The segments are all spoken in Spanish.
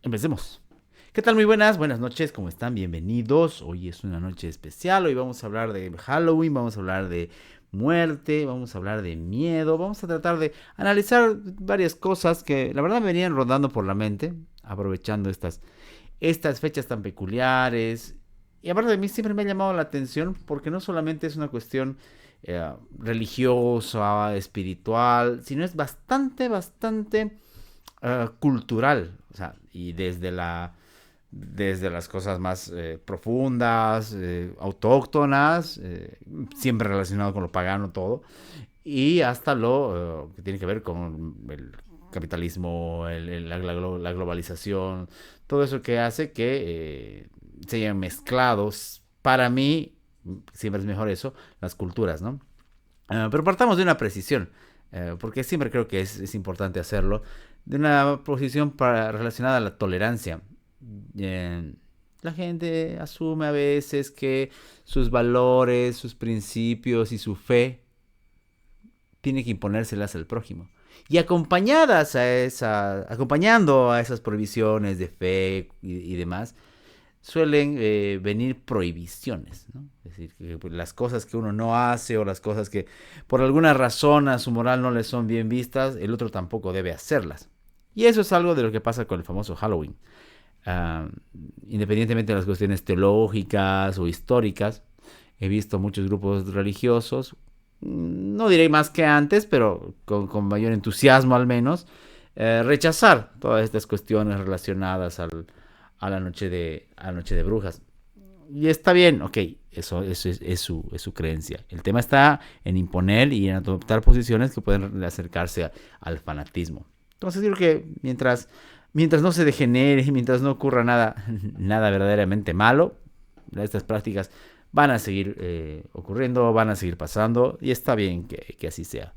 Empecemos. ¿Qué tal? Muy buenas noches, ¿cómo están? Bienvenidos. Hoy es una noche especial, hoy vamos a hablar de Halloween, vamos a hablar de muerte, vamos a hablar de miedo, vamos a tratar de analizar varias cosas que la verdad me venían rondando por la mente, aprovechando estas fechas tan peculiares. Y aparte de mí siempre me ha llamado la atención porque no solamente es una cuestión religiosa, espiritual, sino es bastante cultural. O sea, y desde las cosas más profundas, autóctonas, siempre relacionado con lo pagano todo, y hasta lo que tiene que ver con el capitalismo, la globalización, todo eso que hace que se hayan mezclados, para mí, siempre es mejor eso, las culturas, ¿no? Pero partamos de una precisión, porque siempre creo que es importante hacerlo, de una posición relacionada a la tolerancia. Eh, la gente asume a veces que sus valores, sus principios y su fe tiene que imponérselas al prójimo. Y acompañando a esas prohibiciones de fe y demás, suelen venir prohibiciones, ¿no? Es decir, que pues, las cosas que uno no hace o las cosas que por alguna razón a su moral no le son bien vistas, el otro tampoco debe hacerlas. Y eso es algo de lo que pasa con el famoso Halloween. Uh, Independientemente de las cuestiones teológicas o históricas, he visto muchos grupos religiosos, no diré más que antes, pero con mayor entusiasmo al menos, rechazar todas estas cuestiones relacionadas a la noche de brujas. Y está bien, ok, eso es su creencia. El tema está en imponer y en adoptar posiciones que pueden acercarse al fanatismo. Entonces creo que mientras no se degenere, mientras no ocurra nada verdaderamente malo, estas prácticas van a seguir ocurriendo, van a seguir pasando y está bien que así sea.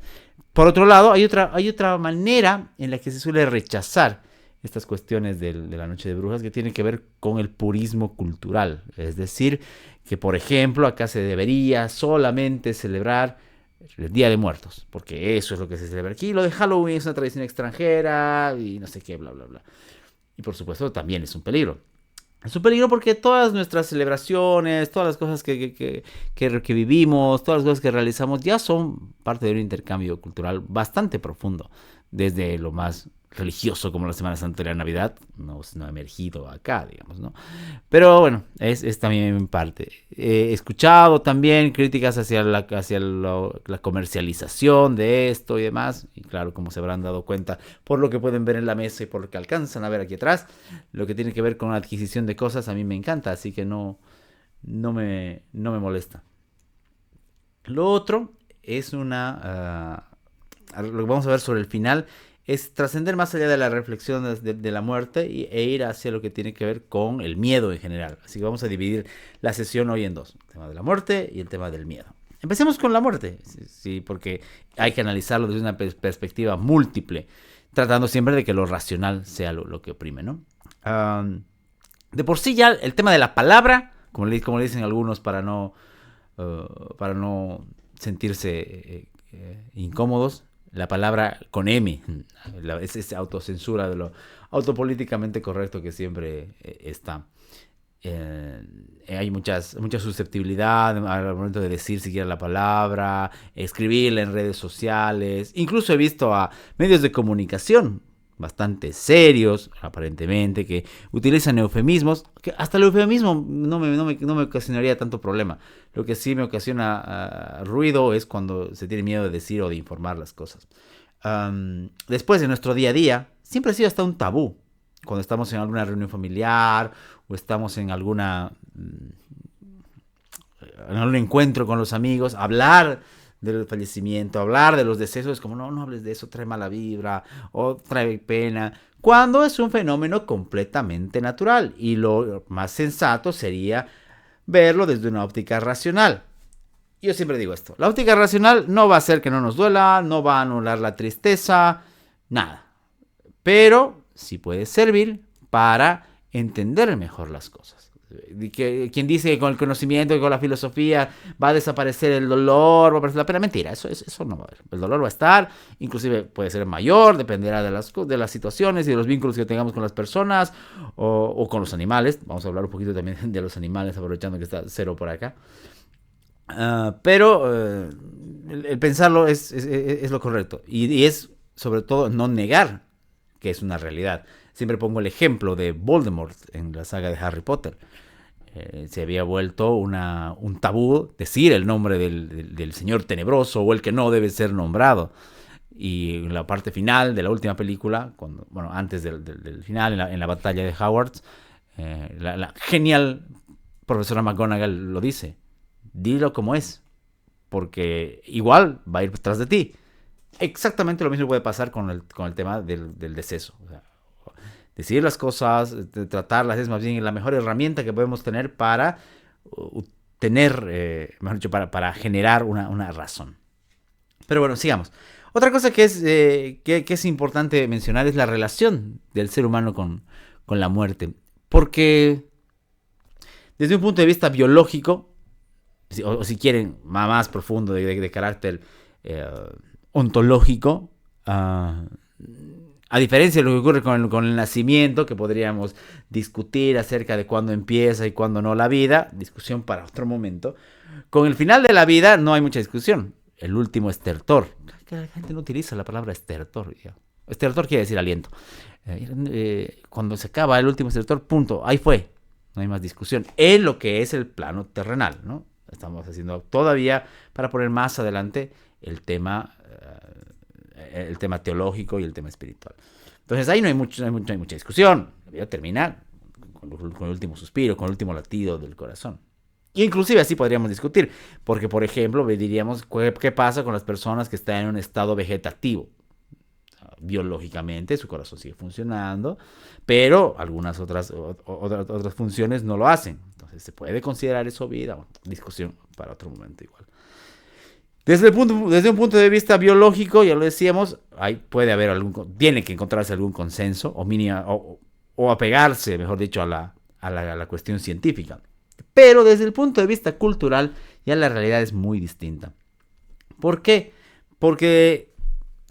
Por otro lado, hay otra manera en la que se suele rechazar estas cuestiones de la noche de brujas que tienen que ver con el purismo cultural. Es decir, que por ejemplo acá se debería solamente celebrar el Día de Muertos, porque eso es lo que se celebra aquí. Lo de Halloween es una tradición extranjera y no sé qué, bla, bla, bla. Y por supuesto también es un peligro. Es un peligro porque todas nuestras celebraciones, todas las cosas que vivimos, todas las cosas que realizamos ya son parte de un intercambio cultural bastante profundo. Desde lo más religioso como la Semana Santa y la Navidad, no ha emergido acá, digamos, ¿no? Pero bueno, es también parte. He escuchado también críticas hacia la comercialización de esto y demás. Y claro, como se habrán dado cuenta por lo que pueden ver en la mesa y por lo que alcanzan a ver aquí atrás, lo que tiene que ver con la adquisición de cosas a mí me encanta, así que no me molesta. Lo otro es lo que vamos a ver sobre el final es trascender más allá de la reflexión de la muerte e ir hacia lo que tiene que ver con el miedo en general. Así que vamos a dividir la sesión hoy en dos: el tema de la muerte y el tema del miedo. Empecemos con la muerte, sí, porque hay que analizarlo desde una perspectiva múltiple, tratando siempre de que lo racional sea lo que oprime, ¿no? De por sí ya el tema de la palabra, como le dicen algunos para no sentirse incómodos, la palabra con M, es esa autocensura de lo autopolíticamente correcto que siempre está. Hay mucha susceptibilidad al momento de decir siquiera la palabra, escribirla en redes sociales. Incluso he visto a medios de comunicación bastante serios, aparentemente, que utilizan eufemismos, que hasta el eufemismo no me ocasionaría tanto problema. Lo que sí me ocasiona ruido es cuando se tiene miedo de decir o de informar las cosas. Después de nuestro día a día, siempre ha sido hasta un tabú. Cuando estamos en alguna reunión familiar o estamos en en algún encuentro con los amigos, hablar del fallecimiento, hablar de los decesos, es como no hables de eso, trae mala vibra o trae pena, cuando es un fenómeno completamente natural y lo más sensato sería verlo desde una óptica racional. Yo siempre digo esto: la óptica racional no va a hacer que no nos duela, no va a anular la tristeza, nada, pero sí puede servir para entender mejor las cosas. Quien dice que con el conocimiento y con la filosofía va a desaparecer el dolor, va a aparecer la pena, mentira, eso no va a haber. El dolor va a estar, inclusive puede ser mayor, dependerá de las situaciones y de los vínculos que tengamos con las personas o con los animales. Vamos a hablar un poquito también de los animales, aprovechando que está Cero por acá. Pero el pensarlo es lo correcto. Y es sobre todo no negar que es una realidad. Siempre pongo el ejemplo de Voldemort en la saga de Harry Potter. Se había vuelto un tabú decir el nombre del señor tenebroso o el que no debe ser nombrado. Y en la parte final de la última película, antes del final, en la batalla de Hogwarts, la genial profesora McGonagall lo dice: dilo como es, porque igual va a ir tras de ti. Exactamente lo mismo puede pasar con el tema del deceso. O sea, decir las cosas, tratarlas, es más bien la mejor herramienta que podemos tener para mejor dicho, para generar una razón. Pero bueno, sigamos. Otra cosa que es importante mencionar es la relación del ser humano con la muerte. Porque desde un punto de vista biológico, o si quieren, más profundo, de carácter ontológico, a diferencia de lo que ocurre con el nacimiento, que podríamos discutir acerca de cuándo empieza y cuándo no la vida, discusión para otro momento, con el final de la vida no hay mucha discusión. El último estertor. La gente no utiliza la palabra estertor. Estertor quiere decir aliento. Cuando se acaba el último estertor, punto, ahí fue. No hay más discusión. En lo que es el plano terrenal, ¿no? Estamos haciendo todavía para poner más adelante el tema teológico y el tema espiritual. Entonces ahí no hay mucha discusión. La vida termina con el último suspiro, con el último latido del corazón. Y inclusive así podríamos discutir, porque por ejemplo diríamos qué pasa con las personas que están en un estado vegetativo. Biológicamente su corazón sigue funcionando, pero algunas otras funciones no lo hacen. Entonces se puede considerar eso vida. Discusión para otro momento igual. Desde un punto de vista biológico, ya lo decíamos, tiene que encontrarse algún consenso o apegarse, mejor dicho, a la cuestión científica. Pero desde el punto de vista cultural, ya la realidad es muy distinta. ¿Por qué? Porque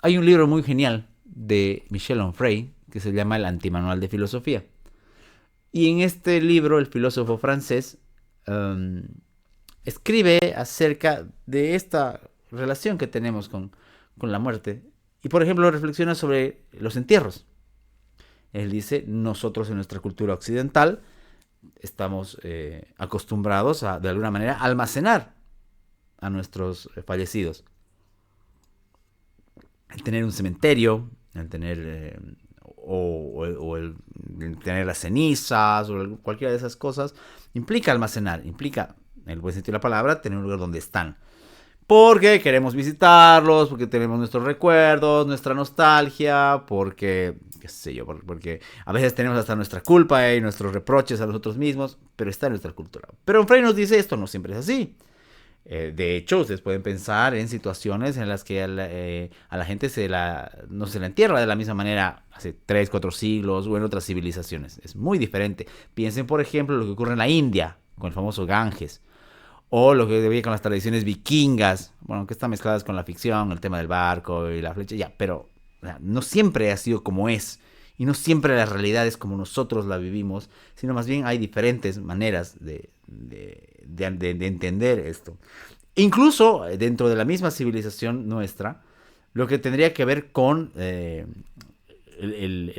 hay un libro muy genial de Michel Onfray que se llama El Antimanual de Filosofía. Y en este libro el filósofo francés escribe acerca de esta relación que tenemos con la muerte. Y por ejemplo reflexiona sobre los entierros. Él dice: nosotros en nuestra cultura occidental estamos acostumbrados a, de alguna manera, almacenar a nuestros fallecidos. El tener un cementerio, el tener el tener las cenizas o cualquiera de esas cosas implica almacenar, implica, en el buen sentido de la palabra, tener un lugar donde están. Porque queremos visitarlos, porque tenemos nuestros recuerdos, nuestra nostalgia, porque, qué sé yo, porque a veces tenemos hasta nuestra culpa y nuestros reproches a nosotros mismos, pero está en nuestra cultura. Pero Frey nos dice: esto no siempre es así. De hecho, ustedes pueden pensar en situaciones en las que a la gente no se la entierra de la misma manera hace 3, 4 siglos o en otras civilizaciones. Es muy diferente. Piensen, por ejemplo, lo que ocurre en la India con el famoso Ganges. O lo que veía con las tradiciones vikingas, bueno, que están mezcladas con la ficción, el tema del barco y la flecha, ya, pero no siempre ha sido como es. Y no siempre la realidad es como nosotros la vivimos, sino más bien hay diferentes maneras de entender esto. Incluso dentro de la misma civilización nuestra, lo que tendría que ver con el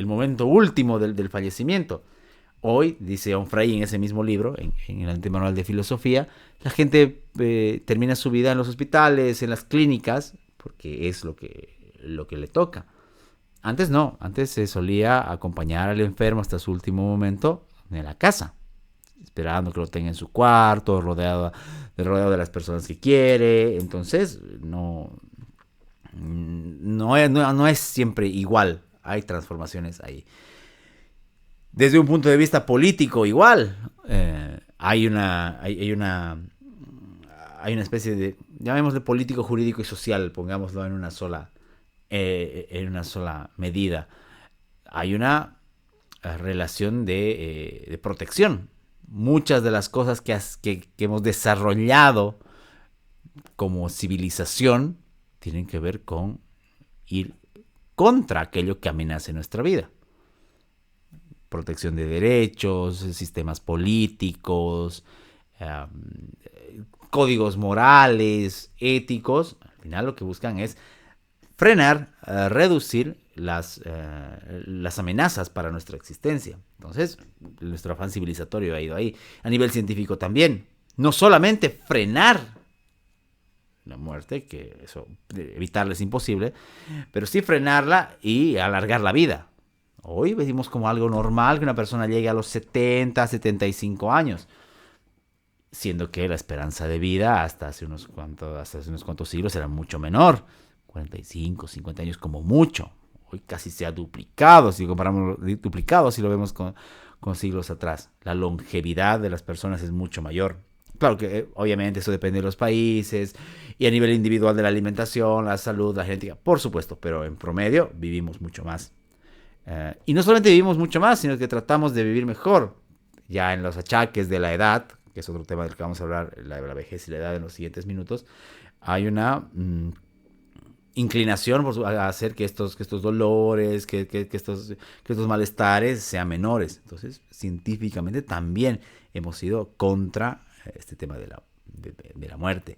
momento último del fallecimiento. Hoy, dice Onfray en ese mismo libro, en el Antimanual de Filosofía, la gente termina su vida en los hospitales, en las clínicas, porque es lo que le toca. Antes no, antes se solía acompañar al enfermo hasta su último momento en la casa, esperando que lo tenga en su cuarto, rodeado de las personas que quiere. Entonces, no es siempre igual, hay transformaciones ahí. Desde un punto de vista político, igual, hay una especie de, llamémosle político, jurídico y social, pongámoslo en una sola medida. Hay una relación de protección muchas de las cosas que hemos desarrollado como civilización tienen que ver con ir contra aquello que amenace nuestra vida. Protección de derechos, sistemas políticos, códigos morales, éticos. Al final lo que buscan es frenar, reducir las amenazas para nuestra existencia. Entonces, nuestro afán civilizatorio ha ido ahí. A nivel científico también. No solamente frenar la muerte, que eso evitarla es imposible, pero sí frenarla y alargar la vida. Hoy vemos como algo normal que una persona llegue a los 70, 75 años, siendo que la esperanza de vida hasta hace unos cuantos siglos era mucho menor, 45, 50 años como mucho. Hoy casi se ha duplicado, si comparamos, duplicado si lo vemos con siglos atrás. La longevidad de las personas es mucho mayor. Claro que obviamente eso depende de los países y a nivel individual de la alimentación, la salud, la genética, por supuesto, pero en promedio vivimos mucho más. Y no solamente vivimos mucho más, sino que tratamos de vivir mejor. Ya en los achaques de la edad, que es otro tema del que vamos a hablar, la vejez y la edad en los siguientes minutos, hay una inclinación a hacer que estos dolores, que estos malestares sean menores. Entonces, científicamente también hemos ido contra este tema de la muerte.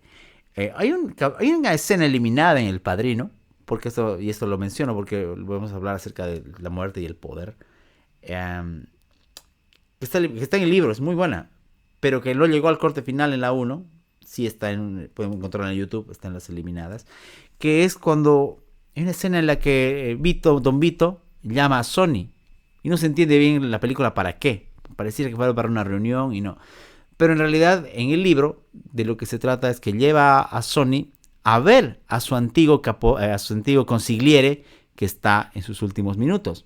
Hay una escena eliminada en El Padrino, porque esto lo menciono porque vamos a hablar acerca de la muerte y el poder, que está en el libro, es muy buena, pero que no llegó al corte final en la 1, sí podemos encontrarla en YouTube, está en las eliminadas, que es cuando hay una escena en la que Don Vito llama a Sonny y no se entiende bien la película para qué, pareciera que fue para una reunión y no, pero en realidad en el libro de lo que se trata es que lleva a Sonny a ver a su antiguo consigliere que está en sus últimos minutos.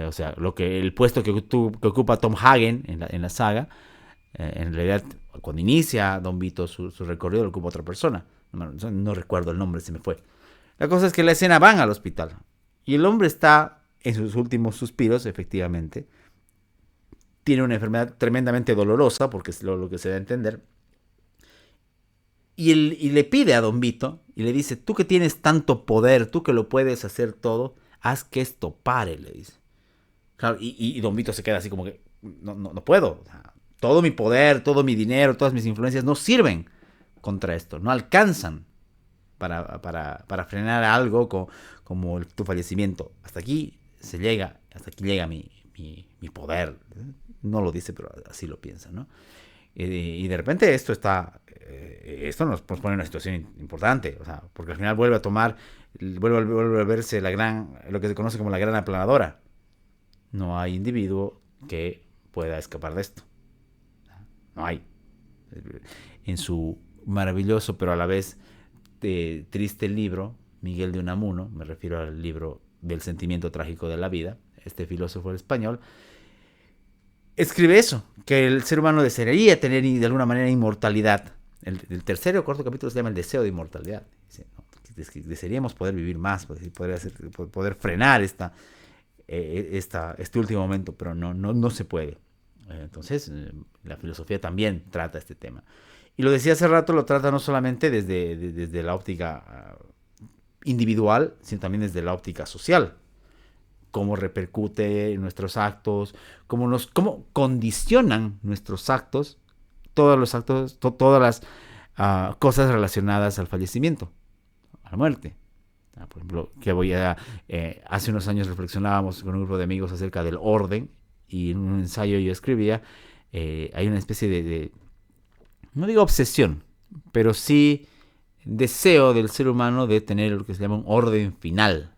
O sea, el puesto que ocupa Tom Hagen en la saga, en realidad cuando inicia Don Vito su recorrido lo ocupa otra persona. No recuerdo el nombre, se me fue. La cosa es que en la escena van al hospital y el hombre está en sus últimos suspiros, efectivamente. Tiene una enfermedad tremendamente dolorosa, porque es lo que se da a entender. Y le pide a Don Vito y le dice, tú que tienes tanto poder, tú que lo puedes hacer todo, haz que esto pare, le dice. Claro, y Don Vito se queda así como que, no puedo. O sea, todo mi poder, todo mi dinero, todas mis influencias no sirven contra esto, no alcanzan para frenar algo como tu fallecimiento. Hasta aquí llega mi poder. No lo dice, pero así lo piensa, ¿no? Y de repente esto nos pone en una situación importante, o sea, porque al final vuelve a verse lo que se conoce como la gran aplanadora. No hay individuo que pueda escapar de esto. No hay. En su maravilloso, pero a la vez triste libro, Miguel de Unamuno, me refiero al libro del sentimiento trágico de la vida, este filósofo español, escribe eso, que el ser humano desearía tener de alguna manera inmortalidad. El tercer o cuarto capítulo se llama El deseo de inmortalidad. Dice, ¿no? Desearíamos poder vivir más, poder frenar este último momento, pero no se puede. Entonces, la filosofía también trata este tema. Y lo decía hace rato, lo trata no solamente desde la óptica individual, sino también desde la óptica social. Cómo repercute en nuestros actos, cómo condicionan nuestros actos, todas las cosas relacionadas al fallecimiento, a la muerte. Por ejemplo, hace unos años reflexionábamos con un grupo de amigos acerca del orden, y en un ensayo yo escribía, hay una especie de, no digo obsesión, pero sí deseo del ser humano de tener lo que se llama un orden final,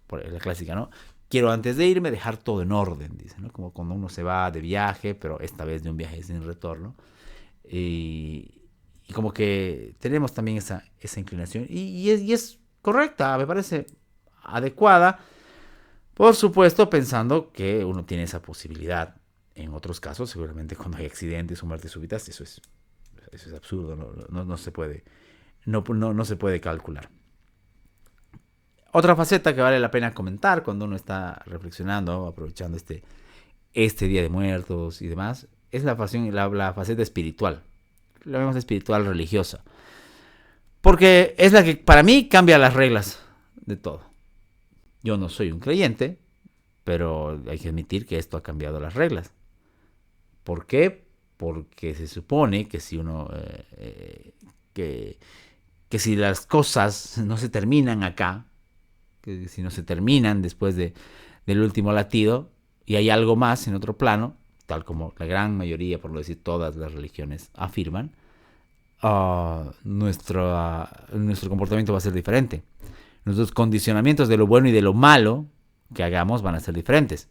por la clásica, ¿no? Quiero antes de irme dejar todo en orden, dice, ¿no? Como cuando uno se va de viaje, pero esta vez de un viaje sin retorno. Y como que tenemos también esa inclinación. Y es correcta, me parece adecuada. Por supuesto, pensando que uno tiene esa posibilidad. En otros casos, seguramente cuando hay accidentes o muertes súbitas, eso es absurdo, no se puede, no se puede calcular. Otra faceta que vale la pena comentar cuando uno está reflexionando, aprovechando este Día de Muertos y demás, es la faceta espiritual. La vemos espiritual religiosa. Porque es la que para mí cambia las reglas de todo. Yo no soy un creyente, pero hay que admitir que esto ha cambiado las reglas. ¿Por qué? Porque se supone que si uno que si las cosas no se terminan acá, que si no se terminan después del último latido y hay algo más en otro plano, tal como la gran mayoría, por no decir todas las religiones afirman, nuestro comportamiento va a ser diferente. Nuestros condicionamientos de lo bueno y de lo malo que hagamos van a ser diferentes.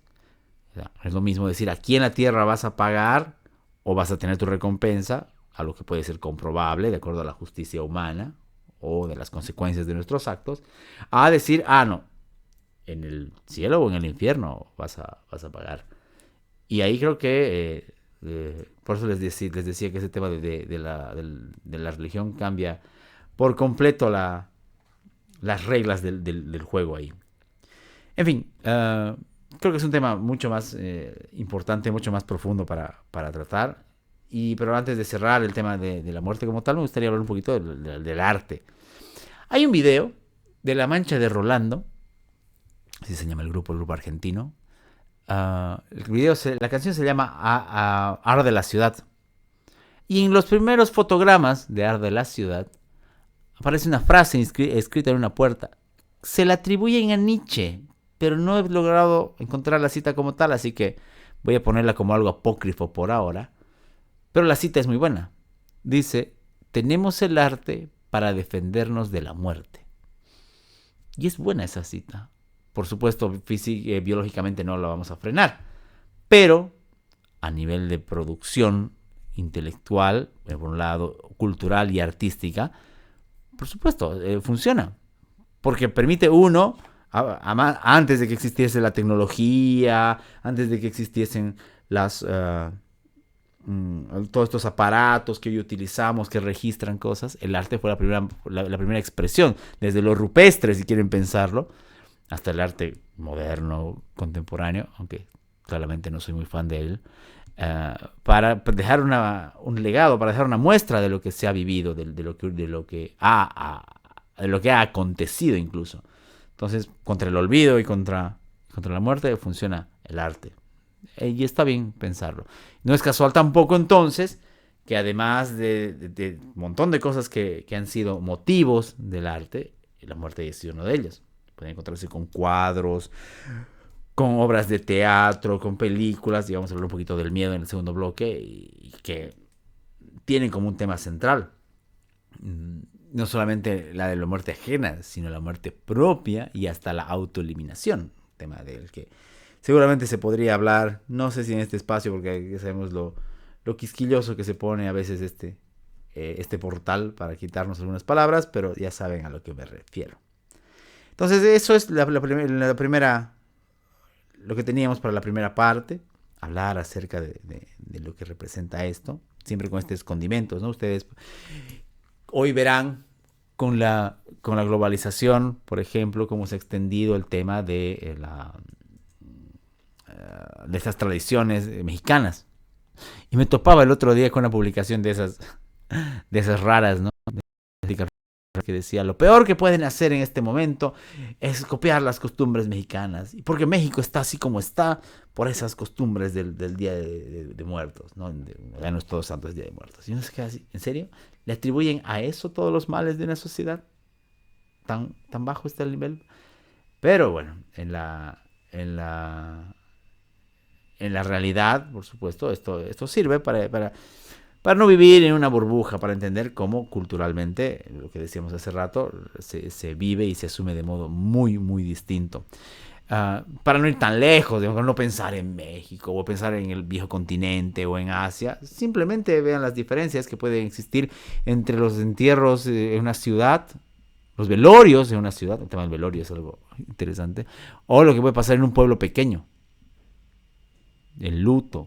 O sea, es lo mismo decir, aquí en la tierra vas a pagar o vas a tener tu recompensa, algo que puede ser comprobable de acuerdo a la justicia humana o de las consecuencias de nuestros actos, a decir, no, en el cielo o en el infierno vas a pagar. Y ahí creo que, por eso les decía que ese tema de la religión cambia por completo las reglas del juego ahí. En fin, creo que es un tema mucho más importante, mucho más profundo para tratar. Pero antes de cerrar el tema de la muerte como tal, me gustaría hablar un poquito del arte. Hay un video de La Mancha de Rolando, así se llama el grupo argentino. La canción se llama Arde la Ciudad. Y en los primeros fotogramas de Arde la Ciudad aparece una frase escrita en una puerta. Se la atribuyen a Nietzsche, pero no he logrado encontrar la cita como tal, así que voy a ponerla como algo apócrifo por ahora. Pero la cita es muy buena. Dice, tenemos el arte para defendernos de la muerte. Y es buena esa cita. Por supuesto, biológicamente no la vamos a frenar. Pero a nivel de producción intelectual, por un lado, cultural y artística, por supuesto, funciona. Porque permite uno, antes de que existiese la tecnología, antes de que existiesen todos estos aparatos que hoy utilizamos, que registran cosas, el arte fue la primera expresión, desde lo rupestre, si quieren pensarlo, hasta el arte moderno, contemporáneo, aunque claramente no soy muy fan de él, para dejar un legado, para dejar una muestra de lo que se ha vivido, de lo que ha acontecido incluso. Entonces, contra el olvido y contra la muerte funciona el arte. Y está bien pensarlo. No es casual tampoco entonces que además de un montón de cosas que han sido motivos del arte, la muerte haya sido uno de ellos. Pueden encontrarse con cuadros, con obras de teatro, con películas, y vamos a hablar un poquito del miedo en el segundo bloque, y que tienen como un tema central. No solamente la de la muerte ajena, sino la muerte propia y hasta la autoeliminación. Tema del que seguramente se podría hablar, no sé si en este espacio, porque ya sabemos lo quisquilloso que se pone a veces este portal para quitarnos algunas palabras, pero ya saben a lo que me refiero. Entonces eso es la primera, lo que teníamos para la primera parte, hablar acerca de lo que representa esto, siempre con estos condimentos, ¿no? Ustedes hoy verán con la globalización, por ejemplo, cómo se ha extendido el tema de esas tradiciones mexicanas. Y me topaba el otro día con una publicación de esas raras, ¿no? Que decía, lo peor que pueden hacer en este momento es copiar las costumbres mexicanas. Y porque México está así como está por esas costumbres del Día de Muertos, ¿no? Ya no es Todos Santos, es Día de Muertos. Y uno se queda así, ¿en serio? ¿Le atribuyen a eso todos los males de una sociedad? ¿Tan bajo está el nivel? Pero bueno, en la realidad, por supuesto, esto sirve para no vivir en una burbuja, para entender cómo culturalmente, lo que decíamos hace rato, se vive y se asume de modo muy, muy distinto. Para no ir tan lejos, no pensar en México o pensar en el viejo continente o en Asia, simplemente vean las diferencias que pueden existir entre los entierros en una ciudad, los velorios en una ciudad, el tema del velorio es algo interesante, o lo que puede pasar en un pueblo pequeño, el luto,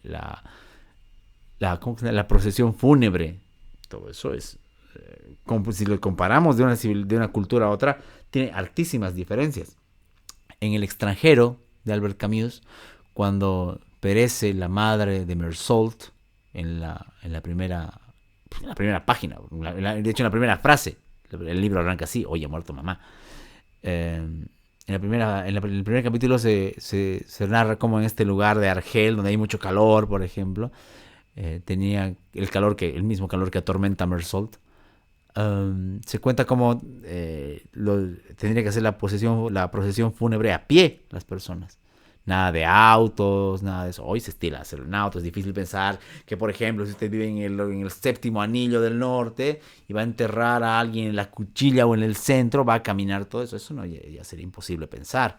la procesión fúnebre, todo eso es, si lo comparamos de una cultura a otra, tiene altísimas diferencias. En el extranjero, de Albert Camus, cuando perece la madre de Mersault en la primera página, de hecho en la primera frase. El libro arranca así: hoy ha muerto mamá. En el primer capítulo se narra cómo en este lugar de Argel, donde hay mucho calor, por ejemplo, tenía el mismo calor que atormenta a Mersault. Se cuenta cómo tendría que hacer la procesión fúnebre a pie las personas. Nada de autos, nada de eso. Hoy se estila hacerlo en autos. Es difícil pensar que, por ejemplo, si usted vive en el séptimo anillo del norte y va a enterrar a alguien en la cuchilla o en el centro, va a caminar todo eso. Eso no, ya sería imposible pensar.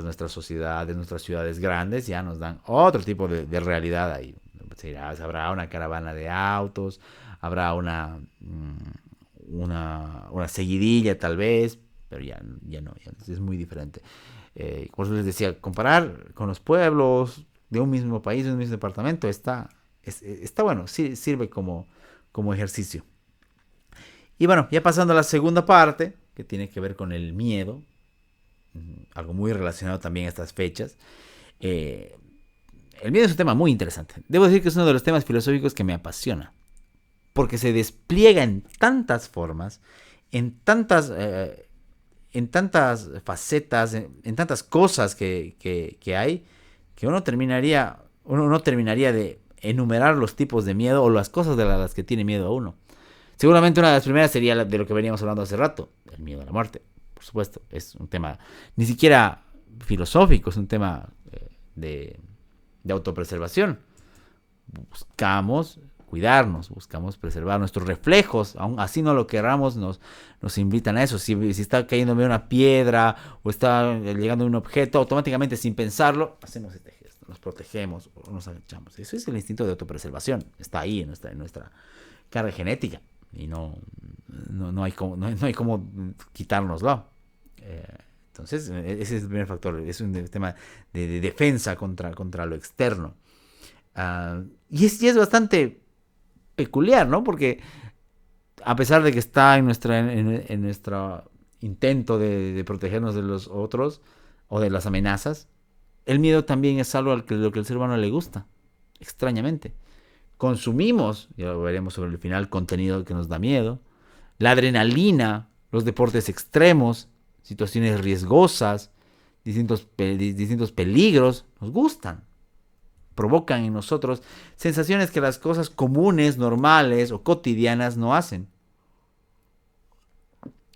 Nuestras sociedades, nuestras ciudades grandes ya nos dan otro tipo de realidad ahí. Habrá una caravana de autos, habrá una seguidilla tal vez, pero ya no, ya es muy diferente. Como les decía, comparar con los pueblos de un mismo país, de un mismo departamento, está bueno, sí, sirve como ejercicio. Y bueno, ya pasando a la segunda parte, que tiene que ver con el miedo, algo muy relacionado también a estas fechas. El miedo es un tema muy interesante. Debo decir que es uno de los temas filosóficos que me apasiona, porque se despliega en tantas formas, en tantas facetas, en tantas cosas que hay, que uno no terminaría de enumerar los tipos de miedo o las cosas de las que tiene miedo a uno. Seguramente una de las primeras sería de lo que veníamos hablando hace rato, el miedo a la muerte. Por supuesto, es un tema ni siquiera filosófico, es un tema de autopreservación. Buscamos cuidarnos, buscamos preservar nuestros reflejos, aún así no lo querramos, nos invitan a eso. Si está cayéndome una piedra o está llegando un objeto, automáticamente sin pensarlo hacemos este gesto, nos protegemos o nos agachamos. Eso es el instinto de autopreservación, está ahí en nuestra carga genética y no hay cómo quitárnoslo. Entonces ese es el primer factor, es un tema de defensa contra lo externo. Y es bastante peculiar, ¿no? Porque a pesar de que está en nuestro intento de protegernos de los otros o de las amenazas, el miedo también es algo lo que al ser humano le gusta, extrañamente. Consumimos, ya lo veremos sobre el final, contenido que nos da miedo, la adrenalina, los deportes extremos, situaciones riesgosas, distintos peligros, nos gustan. Provocan en nosotros sensaciones que las cosas comunes, normales o cotidianas no hacen.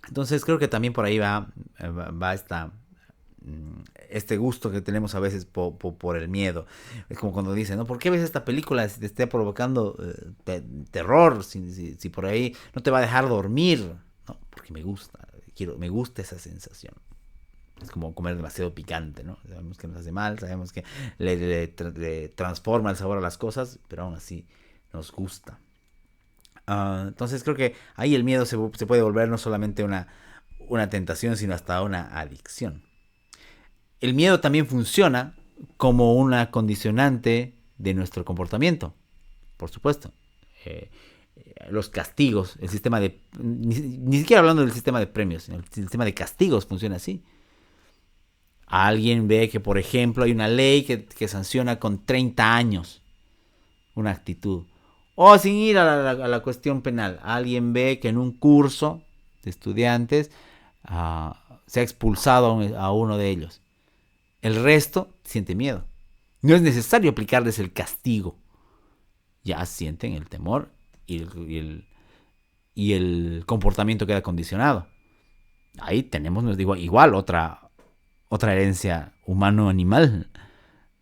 Entonces creo que también por ahí va este gusto que tenemos a veces por el miedo. Es como cuando dicen, ¿no? ¿Por qué ves esta película si te está provocando terror? Si por ahí no te va a dejar dormir. No, porque me gusta esa sensación. Es como comer demasiado picante, ¿no? Sabemos que nos hace mal, sabemos que le transforma el sabor a las cosas, pero aún así nos gusta. Entonces creo que ahí el miedo se puede volver no solamente una tentación, sino hasta una adicción. El miedo también funciona como una condicionante de nuestro comportamiento, por supuesto. Los castigos, el sistema de... Ni siquiera hablando del sistema de premios, sino el sistema de castigos funciona así. Alguien ve que, por ejemplo, hay una ley que sanciona con 30 años una actitud. O sin ir a la cuestión penal. Alguien ve que en un curso de estudiantes se ha expulsado a uno de ellos. El resto siente miedo. No es necesario aplicarles el castigo. Ya sienten el temor y el comportamiento queda condicionado. Ahí tenemos, nos digo, igual otra herencia humano-animal.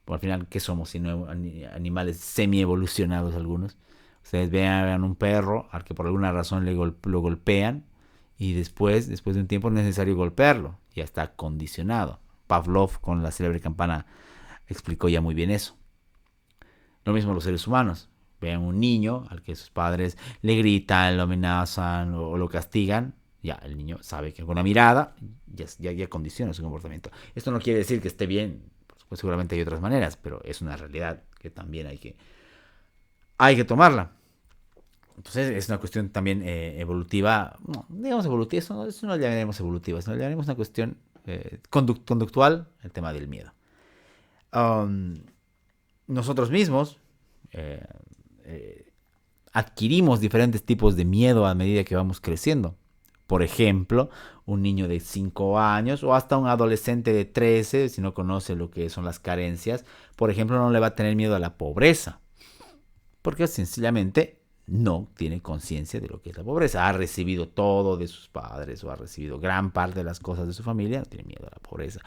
Por al final, ¿qué somos? Sino animales semi-evolucionados algunos. Ustedes vean un perro al que por alguna razón lo golpean y después de un tiempo no es necesario golpearlo. Ya está condicionado. Pavlov con la célebre campana explicó ya muy bien eso. Lo mismo los seres humanos. Vean un niño al que sus padres le gritan, lo amenazan o lo castigan. Ya el niño sabe que con una mirada ya condiciona su comportamiento. Esto no quiere decir que esté bien. Pues seguramente hay otras maneras, pero es una realidad que también hay que tomarla. Entonces es una cuestión también evolutiva. No, digamos evolutiva, eso no lo llamaremos evolutiva, sino lo llamaremos una cuestión conductual, el tema del miedo. um, nosotros mismos eh, adquirimos diferentes tipos de miedo a medida que vamos creciendo. Por ejemplo, un niño de 5 años o hasta un adolescente de 13, si no conoce lo que son las carencias, por ejemplo, no le va a tener miedo a la pobreza, porque sencillamente no tiene conciencia de lo que es la pobreza. Ha recibido todo de sus padres o ha recibido gran parte de las cosas de su familia, no tiene miedo a la pobreza.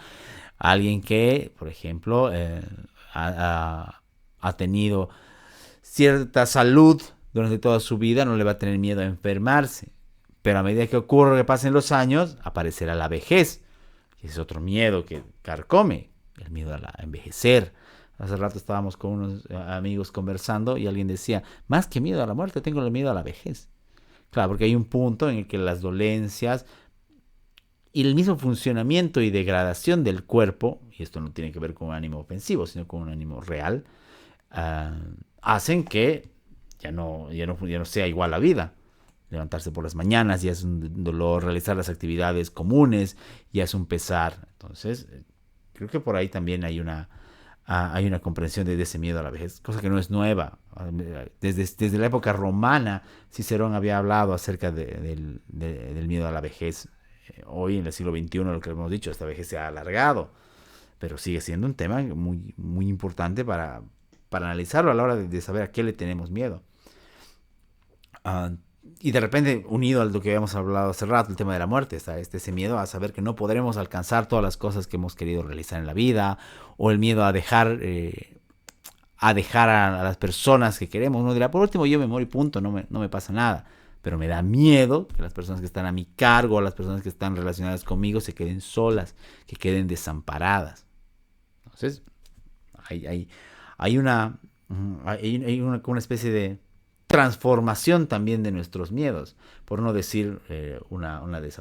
Alguien que, por ejemplo, ha tenido cierta salud durante toda su vida, no le va a tener miedo a enfermarse. Pero a medida que pasen los años, aparecerá la vejez. Y ese es otro miedo que carcome, el miedo a envejecer. Hace rato estábamos con unos amigos conversando y alguien decía, más que miedo a la muerte, tengo el miedo a la vejez. Claro, porque hay un punto en el que las dolencias y el mismo funcionamiento y degradación del cuerpo, y esto no tiene que ver con un ánimo ofensivo, sino con un ánimo real, hacen que ya no sea igual la vida. Levantarse por las mañanas ya es un dolor, realizar las actividades comunes ya es un pesar. Entonces, creo que por ahí también hay una comprensión de ese miedo a la vejez, cosa que no es nueva. Desde la época romana, Cicerón había hablado acerca del miedo a la vejez. Hoy, en el siglo XXI, lo que hemos dicho, esta vejez se ha alargado, pero sigue siendo un tema muy, muy importante para analizarlo a la hora de saber a qué le tenemos miedo. Y de repente, unido a lo que habíamos hablado hace rato, el tema de la muerte, está ese miedo a saber que no podremos alcanzar todas las cosas que hemos querido realizar en la vida, o el miedo a dejar a las personas que queremos. Uno dirá, por último yo me muero y punto, no me pasa nada. Pero me da miedo que las personas que están a mi cargo, las personas que están relacionadas conmigo, se queden solas, que queden desamparadas. Entonces, hay una una especie de transformación también de nuestros miedos, por no decir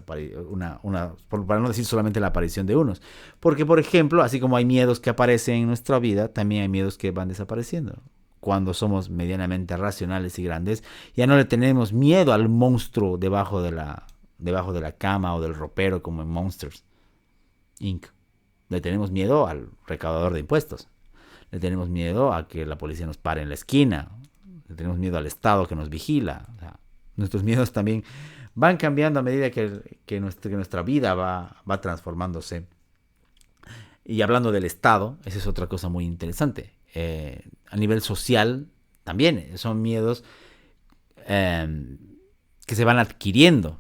para no decir solamente la aparición de unos. Porque, por ejemplo, así como hay miedos que aparecen en nuestra vida, también hay miedos que van desapareciendo. Cuando somos medianamente racionales y grandes, ya no le tenemos miedo al monstruo debajo de la cama o del ropero como en Monsters Inc. Le tenemos miedo al recaudador de impuestos. Le tenemos miedo a que la policía nos pare en la esquina. Le tenemos miedo al Estado que nos vigila. O sea, nuestros miedos también van cambiando a medida que nuestra vida va transformándose. Y hablando del Estado, esa es otra cosa muy interesante. A nivel social también son miedos que se van adquiriendo.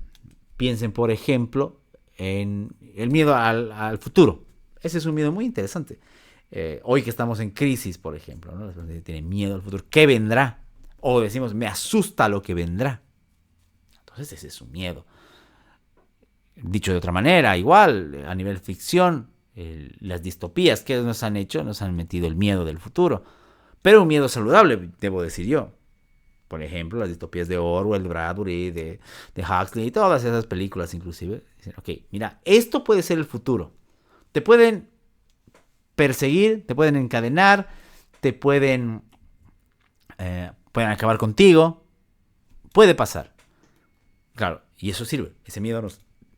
Piensen, por ejemplo, en el miedo al futuro. Ese es un miedo muy interesante. Hoy que estamos en crisis, por ejemplo, ¿no? Las personas tienen miedo al futuro. ¿Qué vendrá? O decimos, me asusta lo que vendrá. Entonces ese es un miedo. Dicho de otra manera, igual, a nivel ficción, las distopías que nos han hecho, nos han metido el miedo del futuro. Pero un miedo saludable, debo decir yo. Por ejemplo, las distopías de Orwell, de Bradbury, de Huxley, y todas esas películas inclusive. Dicen, ok, mira, esto puede ser el futuro. Te pueden perseguir, te pueden encadenar, te pueden acabar contigo. Puede pasar. Claro, y eso sirve. Ese miedo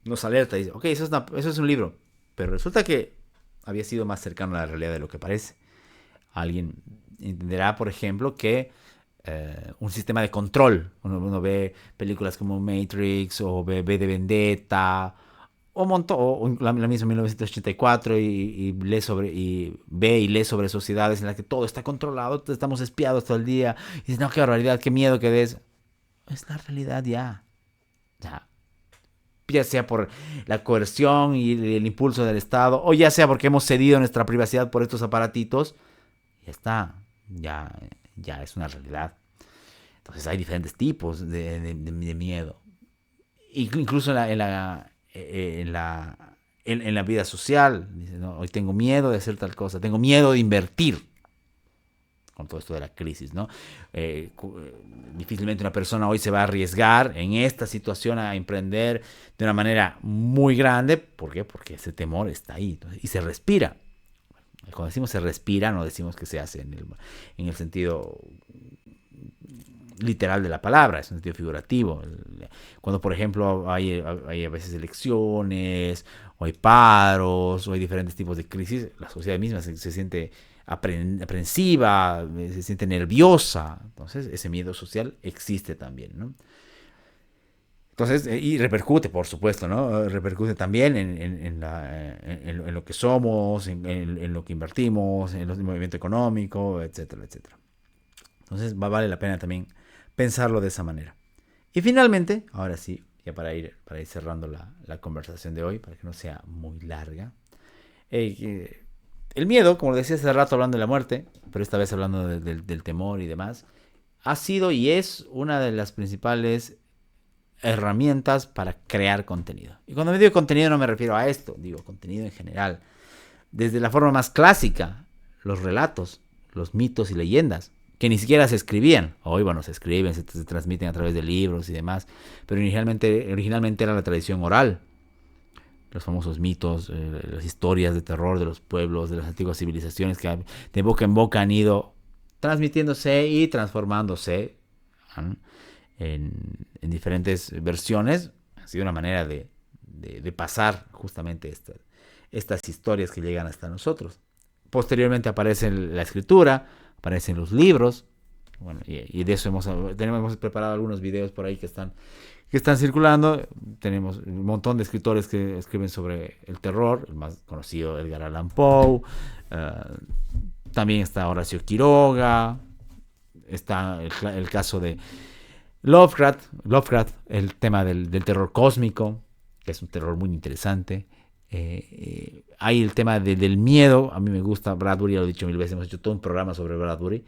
nos alerta y dice, ok, eso es un libro. Pero resulta que había sido más cercano a la realidad de lo que parece. Alguien entenderá, por ejemplo, que un sistema de control. Uno ve películas como Matrix o ve de Vendetta o la misma 1984 y ve y lee sobre sociedades en las que todo está controlado, estamos espiados todo el día. Y dices, no, qué barbaridad, qué miedo que des. Es la realidad ya. Ya sea por la coerción y el impulso del Estado, o ya sea porque hemos cedido nuestra privacidad por estos aparatitos, ya está, ya es una realidad. Entonces hay diferentes tipos de miedo. Incluso en la vida social. Dice, no, hoy tengo miedo de hacer tal cosa, tengo miedo de invertir. Con todo esto de la crisis, ¿no? Difícilmente una persona hoy se va a arriesgar en esta situación a emprender de una manera muy grande. ¿Por qué? Porque ese temor está ahí. Y se respira. Cuando decimos se respira, no decimos que se hace en el sentido literal de la palabra, es un sentido figurativo. Cuando, por ejemplo, hay a veces elecciones, o hay paros, o hay diferentes tipos de crisis, la sociedad misma se siente aprensiva, se siente nerviosa. Entonces, ese miedo social existe también, ¿no? Entonces, y repercute, por supuesto, ¿no? Repercute también en lo que somos, en lo que invertimos, en el movimiento económico, etcétera, etcétera. Entonces, vale la pena también pensarlo de esa manera. Y finalmente, ahora sí, ya para ir cerrando la conversación de hoy, para que no sea muy larga, el miedo, como decía hace rato hablando de la muerte, pero esta vez hablando del temor y demás, ha sido y es una de las principales herramientas para crear contenido. Y cuando me digo contenido no me refiero a esto, digo contenido en general. Desde la forma más clásica, los relatos, los mitos y leyendas, que ni siquiera se escribían. Hoy, bueno, se escriben, se transmiten a través de libros y demás, pero originalmente era la tradición oral. Los famosos mitos, las historias de terror de los pueblos, de las antiguas civilizaciones que de boca en boca han ido transmitiéndose y transformándose, ¿no?, en diferentes versiones. Ha sido una manera de pasar justamente estas historias que llegan hasta nosotros. Posteriormente aparece la escritura, aparecen los libros. Bueno, y de eso hemos preparado algunos videos por ahí que están circulando. Tenemos un montón de escritores que escriben sobre el terror, el más conocido Edgar Allan Poe, también está Horacio Quiroga, está el caso de Lovecraft, el tema del terror cósmico, que es un terror muy interesante. Hay el tema del miedo. A mí me gusta Bradbury, ya lo he dicho mil veces, hemos hecho todo un programa sobre Bradbury,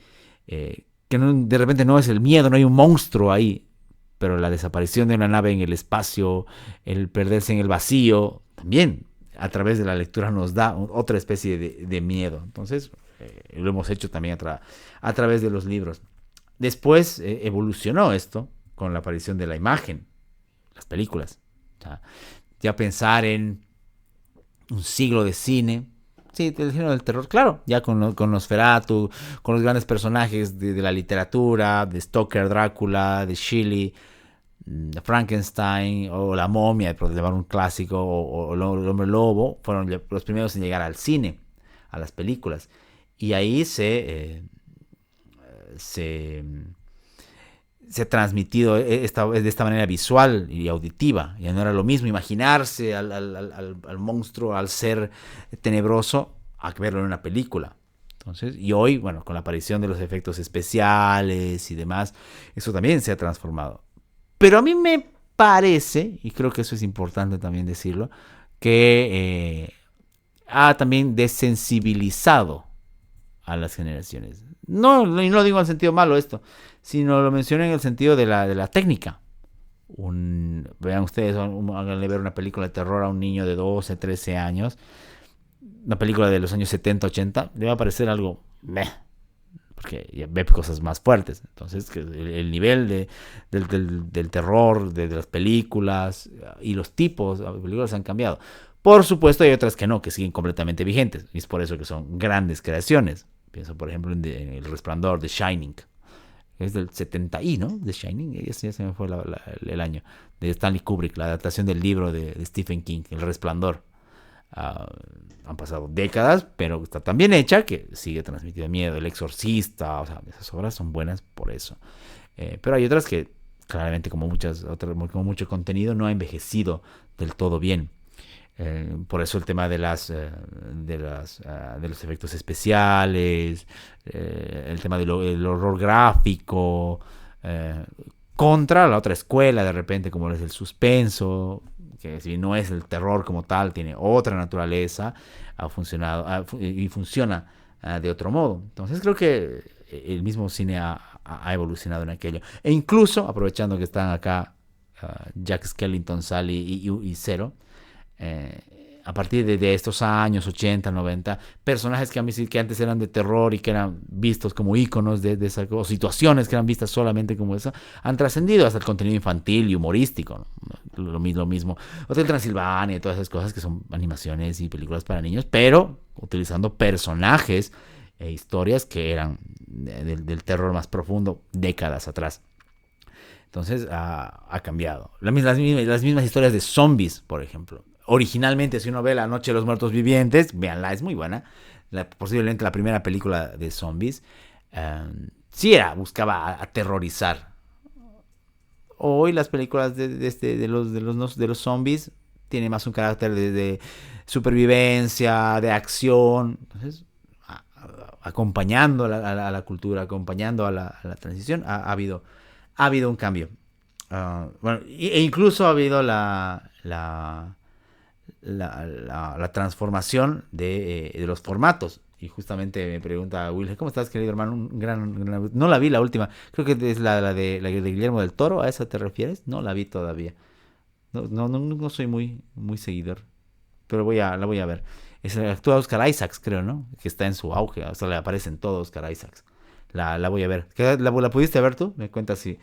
que de repente no es el miedo, no hay un monstruo ahí, pero la desaparición de una nave en el espacio, el perderse en el vacío, también a través de la lectura nos da otra especie de miedo. Entonces, lo hemos hecho también a través de los libros. Después evolucionó esto con la aparición de la imagen, las películas. O sea, ya pensar en un siglo de cine, sí, del género del terror, claro, ya con Nosferatu, con los grandes personajes de la literatura, de Stoker, Drácula, de Shelley, de Frankenstein, o La Momia, por llevar un clásico, o El Hombre Lobo, fueron los primeros en llegar al cine, a las películas. Y ahí se ha transmitido de esta manera visual y auditiva. Ya no era lo mismo imaginarse al monstruo, al ser tenebroso, a verlo en una película. Entonces, y hoy, bueno, con la aparición de los efectos especiales y demás, eso también se ha transformado. Pero a mí me parece, y creo que eso es importante también decirlo, que ha también desensibilizado a las generaciones. No lo digo en el sentido malo esto, sino lo menciono en el sentido de la técnica. Vean ustedes, háganle ver una película de terror a un niño de 12, 13 años, una película de los años 70, 80, le va a parecer algo meh, porque ya ve cosas más fuertes. Entonces, el nivel del terror, de las películas y los tipos de películas han cambiado. Por supuesto, hay otras que no, que siguen completamente vigentes, y es por eso que son grandes creaciones. Pienso, por ejemplo, en El Resplandor, de Shining. Es del 70 ¿no? De Shining, ya se me fue el año. De Stanley Kubrick, la adaptación del libro de Stephen King, El Resplandor. Han pasado décadas, pero está tan bien hecha que sigue transmitiendo miedo. El Exorcista, o sea, esas obras son buenas por eso. Pero hay otras que, claramente, como mucho contenido, no ha envejecido del todo bien. Por eso el tema de los efectos especiales, el tema del horror gráfico, contra la otra escuela, de repente, como es el suspenso, que si no es el terror como tal, tiene otra naturaleza, ha funcionado y funciona de otro modo. Entonces creo que el mismo cine ha evolucionado en aquello. E incluso, aprovechando que están acá Jack Skellington, Sally y Zero, a partir de estos años 80, 90, personajes que antes eran de terror y que eran vistos como íconos de esa, o situaciones que eran vistas solamente como esa, han trascendido hasta el contenido infantil y humorístico, ¿no? Lo mismo Hotel Transilvania y todas esas cosas que son animaciones y películas para niños, pero utilizando personajes e historias que eran del terror más profundo décadas atrás. Entonces ha cambiado. Las mismas historias de zombies, por ejemplo. Originalmente, si uno ve La Noche de los Muertos Vivientes, véanla, es muy buena. Posiblemente la primera película de zombies. Sí buscaba aterrorizar. Hoy las películas de los zombies tienen más un carácter de supervivencia, de acción. Entonces, acompañando a la cultura, acompañando a la transición, ha habido un cambio. Bueno, e incluso ha habido la transformación de los formatos. Y justamente me pregunta Will, ¿cómo estás, querido hermano? No la vi la última. Creo que es la de Guillermo del Toro. ¿A esa te refieres? No la vi todavía. No soy muy seguidor. Pero la voy a ver. Actúa Oscar Isaacs, creo, ¿no? Que está en su auge. O sea, le aparece en todo Oscar Isaacs. La voy a ver. ¿La pudiste ver tú? Me cuentas si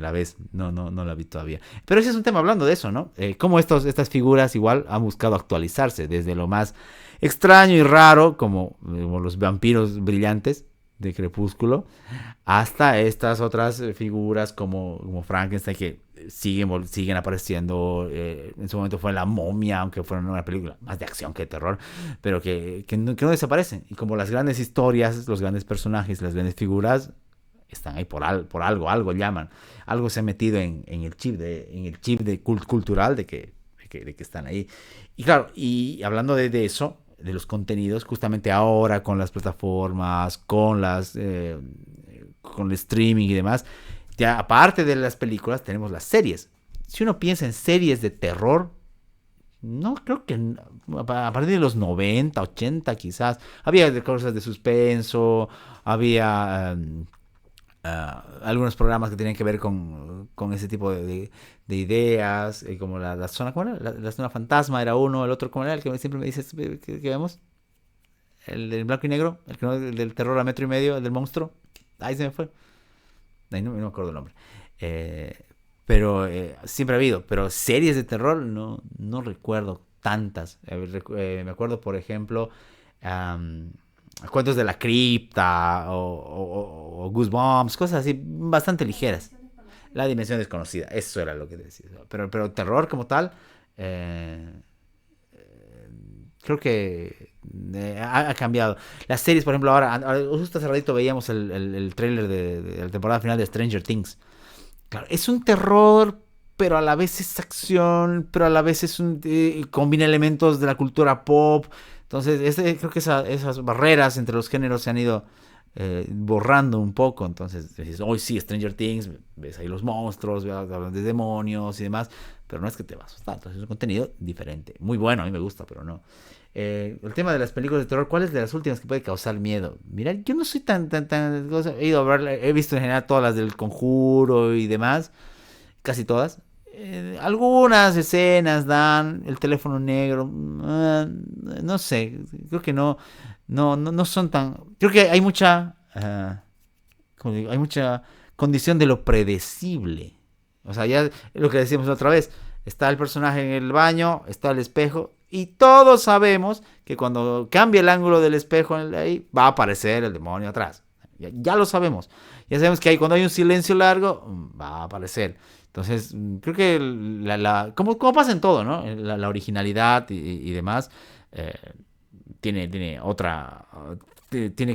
la ves. No la vi todavía. Pero ese es un tema hablando de eso, ¿no? Cómo estas figuras igual han buscado actualizarse desde lo más extraño y raro, como los vampiros brillantes de Crepúsculo, hasta estas otras figuras como Frankenstein que siguen apareciendo. En su momento fue La Momia, aunque fue una película más de acción que de terror, pero que no desaparecen. Y como las grandes historias, los grandes personajes, las grandes figuras están ahí por algo llaman. Algo se ha metido en el chip de cultural de que están ahí. Y claro, y hablando de eso, de los contenidos, justamente ahora con las plataformas, con el streaming y demás, ya aparte de las películas tenemos las series. Si uno piensa en series de terror, no creo que a partir de los 90 80 quizás, había cosas de suspenso, había algunos programas que tenían que ver con ese tipo de ideas, como la zona, ¿cómo era? La zona fantasma era uno, el otro, ¿cómo era? El que siempre me dices que vemos, el del blanco y negro, el del terror a metro y medio, el del monstruo, ahí se me fue, ahí no me acuerdo el nombre. Eh, pero siempre ha habido, pero series de terror no recuerdo tantas. Me acuerdo, por ejemplo, um, Cuentos de la Cripta o Goosebumps, cosas así bastante ligeras. La Dimensión Desconocida, eso era lo que decía. Pero terror como tal, eh, creo que ha cambiado. Las series, por ejemplo, ahora justo hace ratito veíamos el tráiler de la temporada final de Stranger Things. Claro, es un terror, pero a la vez es acción, pero a la vez combina elementos de la cultura pop. Entonces, creo que esas barreras entre los géneros se han ido borrando un poco. Entonces, dices, hoy sí, Stranger Things, ves ahí los monstruos, hablan de demonios y demás, pero no es que te va a asustar. Entonces, es un contenido diferente. Muy bueno, a mí me gusta, pero no. El tema de las películas de terror, ¿cuál es de las últimas que puede causar miedo? Mira, yo no soy tan he ido a ver, he visto en general todas las del Conjuro y demás, casi todas. Algunas escenas dan el teléfono negro, no sé, creo que no son tan, creo que hay hay mucha condición de lo predecible. O sea, ya lo que decíamos la otra vez, está el personaje en el baño, está el espejo, y todos sabemos que cuando cambia el ángulo del espejo ahí, va a aparecer el demonio atrás. Ya lo sabemos. Ya sabemos que cuando hay un silencio largo, va a aparecer. Entonces, creo que como pasa en todo, ¿no? La originalidad y demás eh, tiene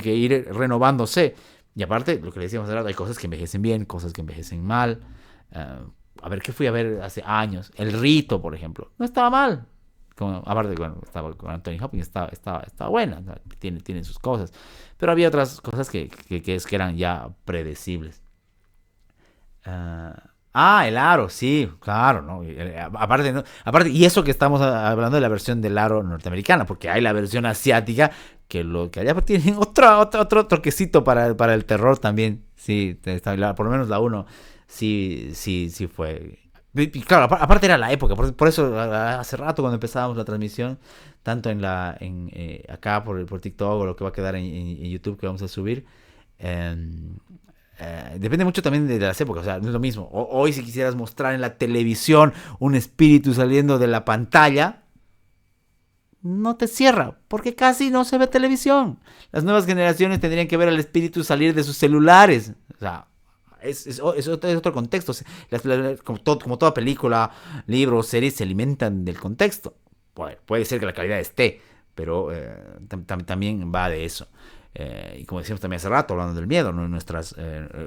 que ir renovándose. Y aparte, lo que le decíamos ahora, hay cosas que envejecen bien, cosas que envejecen mal. A ver, ¿qué fui a ver hace años? El Rito, por ejemplo. No estaba mal. Aparte, bueno, estaba con Anthony Hopkins, estaba buena. Tiene sus cosas. Pero había otras cosas que eran ya predecibles. El aro, sí, claro, ¿no? Aparte, ¿no? Aparte, y eso que estamos hablando de la versión del aro norteamericana, porque hay la versión asiática que lo que allá tienen otro toquecito para el terror también. Sí, por lo menos la uno sí fue. Y claro, aparte era la época, por eso hace rato cuando empezábamos la transmisión, tanto acá por TikTok o lo que va a quedar en YouTube que vamos a subir. Depende mucho también de las épocas, o sea, no es lo mismo. Hoy si quisieras mostrar en la televisión un espíritu saliendo de la pantalla, no te cierra, porque casi no se ve televisión. Las nuevas generaciones tendrían que ver al espíritu salir de sus celulares. O sea, Es otro contexto. Como toda película, libro, series se alimentan del contexto. Puede ser que la calidad esté, pero también va de eso. Y como decíamos también hace rato, hablando del miedo, ¿no?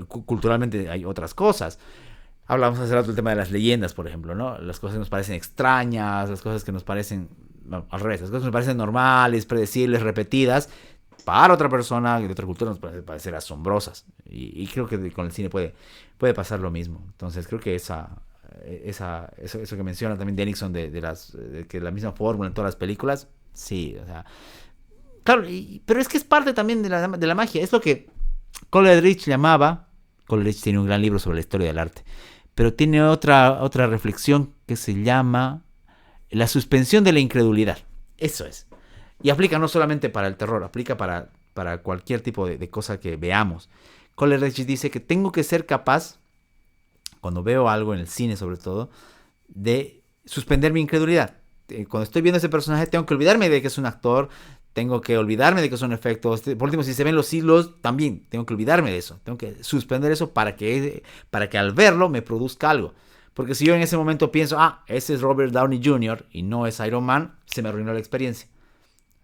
Culturalmente hay otras cosas. Hablamos hace rato del tema de las leyendas, por ejemplo, ¿no? Las cosas que nos parecen extrañas, las cosas que nos parecen, no, al revés, las cosas que nos parecen normales, predecibles, repetidas, para otra persona de otra cultura nos pueden parecer asombrosas. Y creo que con el cine puede pasar lo mismo. Entonces creo que eso que menciona también Dennison de que la misma fórmula en todas las películas, sí, o sea, claro, pero es que es parte también de la magia. Es lo que Coleridge llamaba. Coleridge tiene un gran libro sobre la historia del arte, pero tiene otra reflexión que se llama la suspensión de la incredulidad. Eso es. Y aplica no solamente para el terror, aplica para cualquier tipo de cosa que veamos. Coleridge dice que tengo que ser capaz, cuando veo algo en el cine sobre todo, de suspender mi incredulidad. Cuando estoy viendo ese personaje tengo que olvidarme de que es un actor, tengo que olvidarme de que son efectos. Por último, si se ven los hilos, también tengo que olvidarme de eso. Tengo que suspender eso para que al verlo me produzca algo. Porque si yo en ese momento pienso, ese es Robert Downey Jr. y no es Iron Man, se me arruinó la experiencia.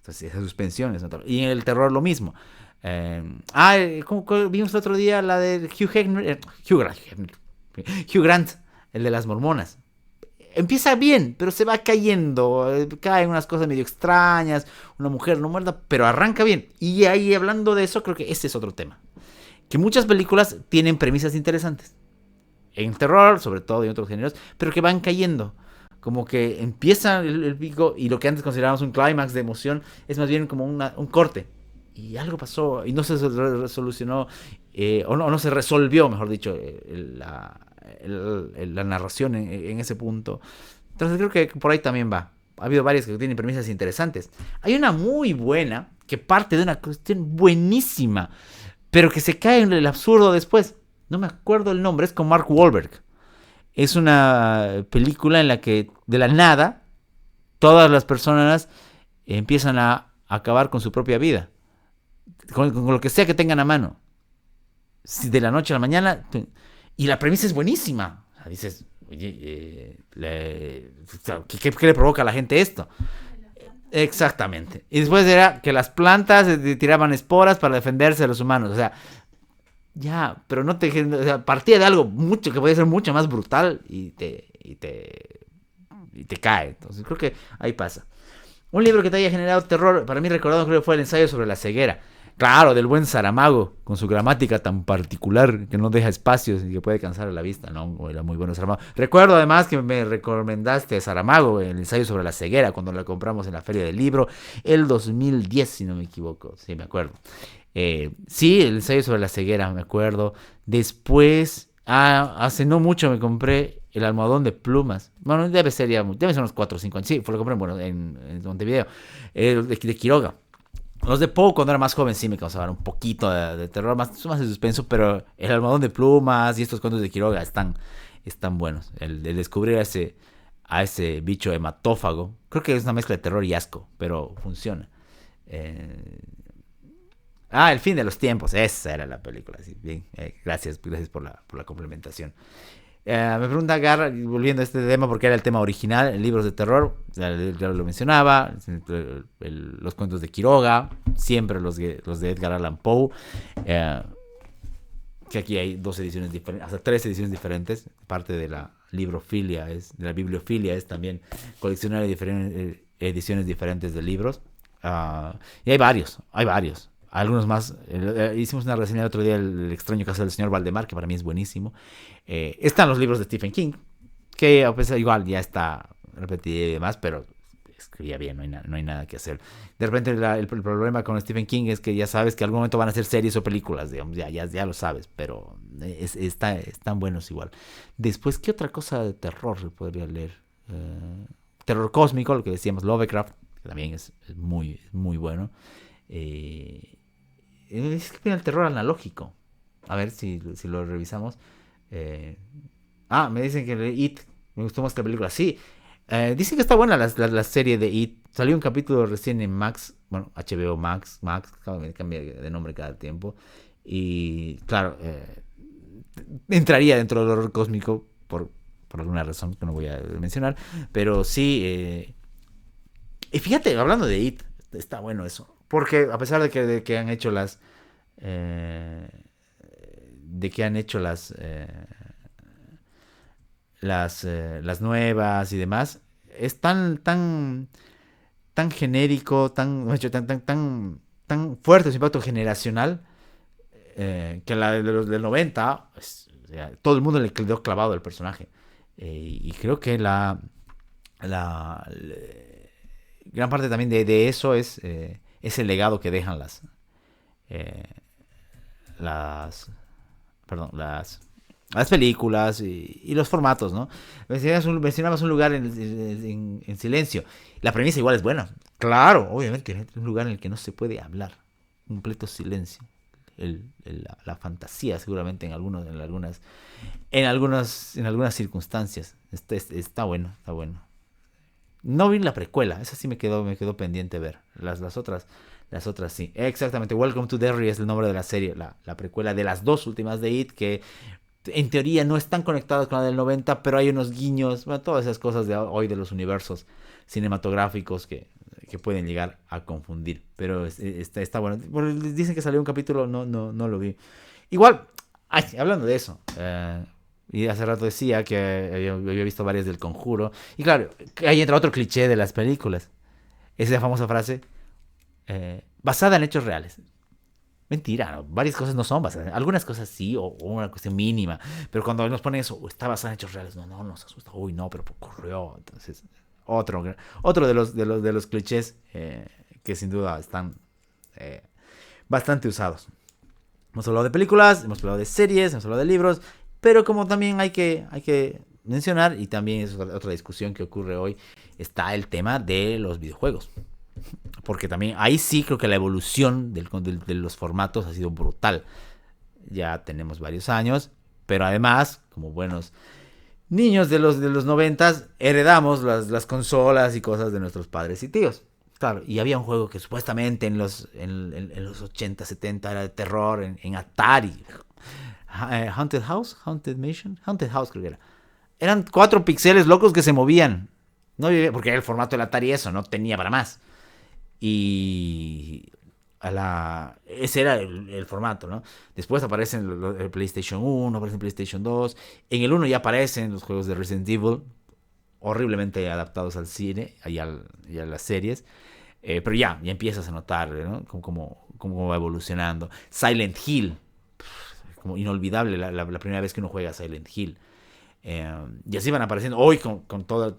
Entonces, esa suspensión es otra. Y en el terror lo mismo. ¿Cómo vimos el otro día la de Hugh Grant, el de las mormonas? Empieza bien, pero se va cayendo, caen unas cosas medio extrañas, una mujer no muerta, pero arranca bien. Y ahí, hablando de eso, creo que ese es otro tema. Que muchas películas tienen premisas interesantes. En terror, sobre todo, y en otros géneros, pero que van cayendo. Como que empieza el pico y lo que antes considerábamos un clímax de emoción es más bien como un corte. Y algo pasó y no se resolucionó, o no se resolvió, mejor dicho, la narración en ese punto. Entonces creo que por ahí también va. Ha habido varias que tienen premisas interesantes. Hay una muy buena que parte de una cuestión buenísima, pero que se cae en el absurdo después. No me acuerdo el nombre, es con Mark Wahlberg. Es una película en la que de la nada todas las personas empiezan a acabar con su propia vida. Con lo que sea que tengan a mano. De la noche a la mañana. Y la premisa es buenísima. O sea, dices, oye, ¿qué le provoca a la gente esto? Exactamente. Y después era que las plantas tiraban esporas para defenderse de los humanos. O sea, ya, pero no te... O sea, partía de algo mucho que podía ser mucho más brutal y te cae. Entonces creo que ahí pasa. Un libro que te haya generado terror, para mí recordado creo que fue el ensayo sobre la ceguera. Claro, del buen Saramago, con su gramática tan particular que no deja espacios y que puede cansar a la vista, ¿no? Era muy bueno Saramago. Recuerdo además que me recomendaste a Saramago el ensayo sobre la ceguera cuando lo compramos en la Feria del Libro, el 2010, si no me equivoco. Sí, me acuerdo. Sí, el ensayo sobre la ceguera, me acuerdo. Después, hace no mucho me compré el almohadón de plumas. Bueno, debe ser unos 4 o 5 años. Sí, fue lo compré en Montevideo. De Quiroga. Los de Poe, cuando era más joven, sí me causaban un poquito de terror, más de suspenso, pero el almohadón de plumas y estos cuentos de Quiroga están buenos. El descubrir a ese bicho hematófago, creo que es una mezcla de terror y asco, pero funciona. El fin de los tiempos, esa era la película. Sí, bien, gracias por la complementación. Me pregunta Gar, volviendo a este tema, porque era el tema original en libros de terror, ya lo mencionaba, los cuentos de Quiroga, siempre los de Edgar Allan Poe, que aquí hay 2 ediciones diferentes, hasta 3 ediciones diferentes, parte de la librofilia, de la bibliofilia, es también coleccionar ediciones diferentes de libros, y hay varios. Algunos más. Hicimos una reseña el otro día, el extraño caso del señor Valdemar, que para mí es buenísimo. Están los libros de Stephen King, que a pesar igual ya está repetido y demás, pero escribía bien, no hay nada que hacer. De repente el problema con Stephen King es que ya sabes que en algún momento van a ser series o películas, digamos, ya lo sabes, pero están buenos igual. Después, ¿qué otra cosa de terror se podría leer? Terror cósmico, lo que decíamos, Lovecraft, que también es muy, muy bueno. Es que viene el terror analógico. A ver si lo revisamos. Me dicen que It me gustó más que la película. Sí, dicen que está buena la serie de It. Salió un capítulo recién en Max. Bueno, HBO Max cambia de nombre cada tiempo. Y claro, entraría dentro del horror cósmico por alguna razón que no voy a mencionar, pero sí, y fíjate, hablando de It, está bueno eso, porque a pesar de que han hecho eh, de que han hecho las nuevas y demás, es tan genérico, tan fuerte su impacto generacional, que la de los del 90, pues, o sea, todo el mundo le quedó clavado el personaje. Y creo que la, gran parte también de eso es el legado que dejan eh, las, perdón, las películas y los formatos, ¿no? Mencionabas un lugar en silencio. La premisa igual es buena. Claro, obviamente, es un lugar en el que no se puede hablar. Un completo silencio. La fantasía, seguramente, en algunas circunstancias. Está bueno, está bueno. No vi la precuela, esa sí me quedó pendiente ver. Las otras sí. Exactamente, Welcome to Derry es el nombre de la serie, la precuela de las dos últimas de It, que en teoría no están conectadas con la del 90, pero hay unos guiños, bueno, todas esas cosas de hoy de los universos cinematográficos que pueden llegar a confundir. Pero está bueno. Dicen que salió un capítulo, no lo vi. Igual, hablando de eso, y hace rato decía que había visto varias del Conjuro. Y claro, ahí entra otro cliché de las películas. Esa famosa frase, basada en hechos reales. Mentira, ¿no? Varias cosas no son basadas. Algunas cosas sí, o una cuestión mínima. Pero cuando nos ponen eso, está basada en hechos reales. No, nos asusta. Uy, no, pero ocurrió. Entonces, otro de los clichés, que sin duda están eh, bastante usados. Hemos hablado de películas, hemos hablado de series, hemos hablado de libros. Pero como también hay que mencionar, y también es otra discusión que ocurre hoy, está el tema de los videojuegos. Porque también ahí sí creo que la evolución de los formatos ha sido brutal. Ya tenemos varios años, pero además, como buenos niños de los 90, heredamos las consolas y cosas de nuestros padres y tíos. Claro, y había un juego que supuestamente en los 80, 70 era de terror, en Atari. Haunted House, Haunted Mission, Haunted House creo que era. Eran 4 píxeles locos que se movían. No, porque era el formato del Atari, eso, no tenía para más. Y ese era el formato, ¿no? Después aparecen el PlayStation 1, aparece el PlayStation 2. En el 1 ya aparecen los juegos de Resident Evil, horriblemente adaptados al cine y a las series. Pero ya empiezas a notar, ¿no? Cómo va evolucionando. Silent Hill, como inolvidable la primera vez que uno juega Silent Hill. Y así van apareciendo hoy con todo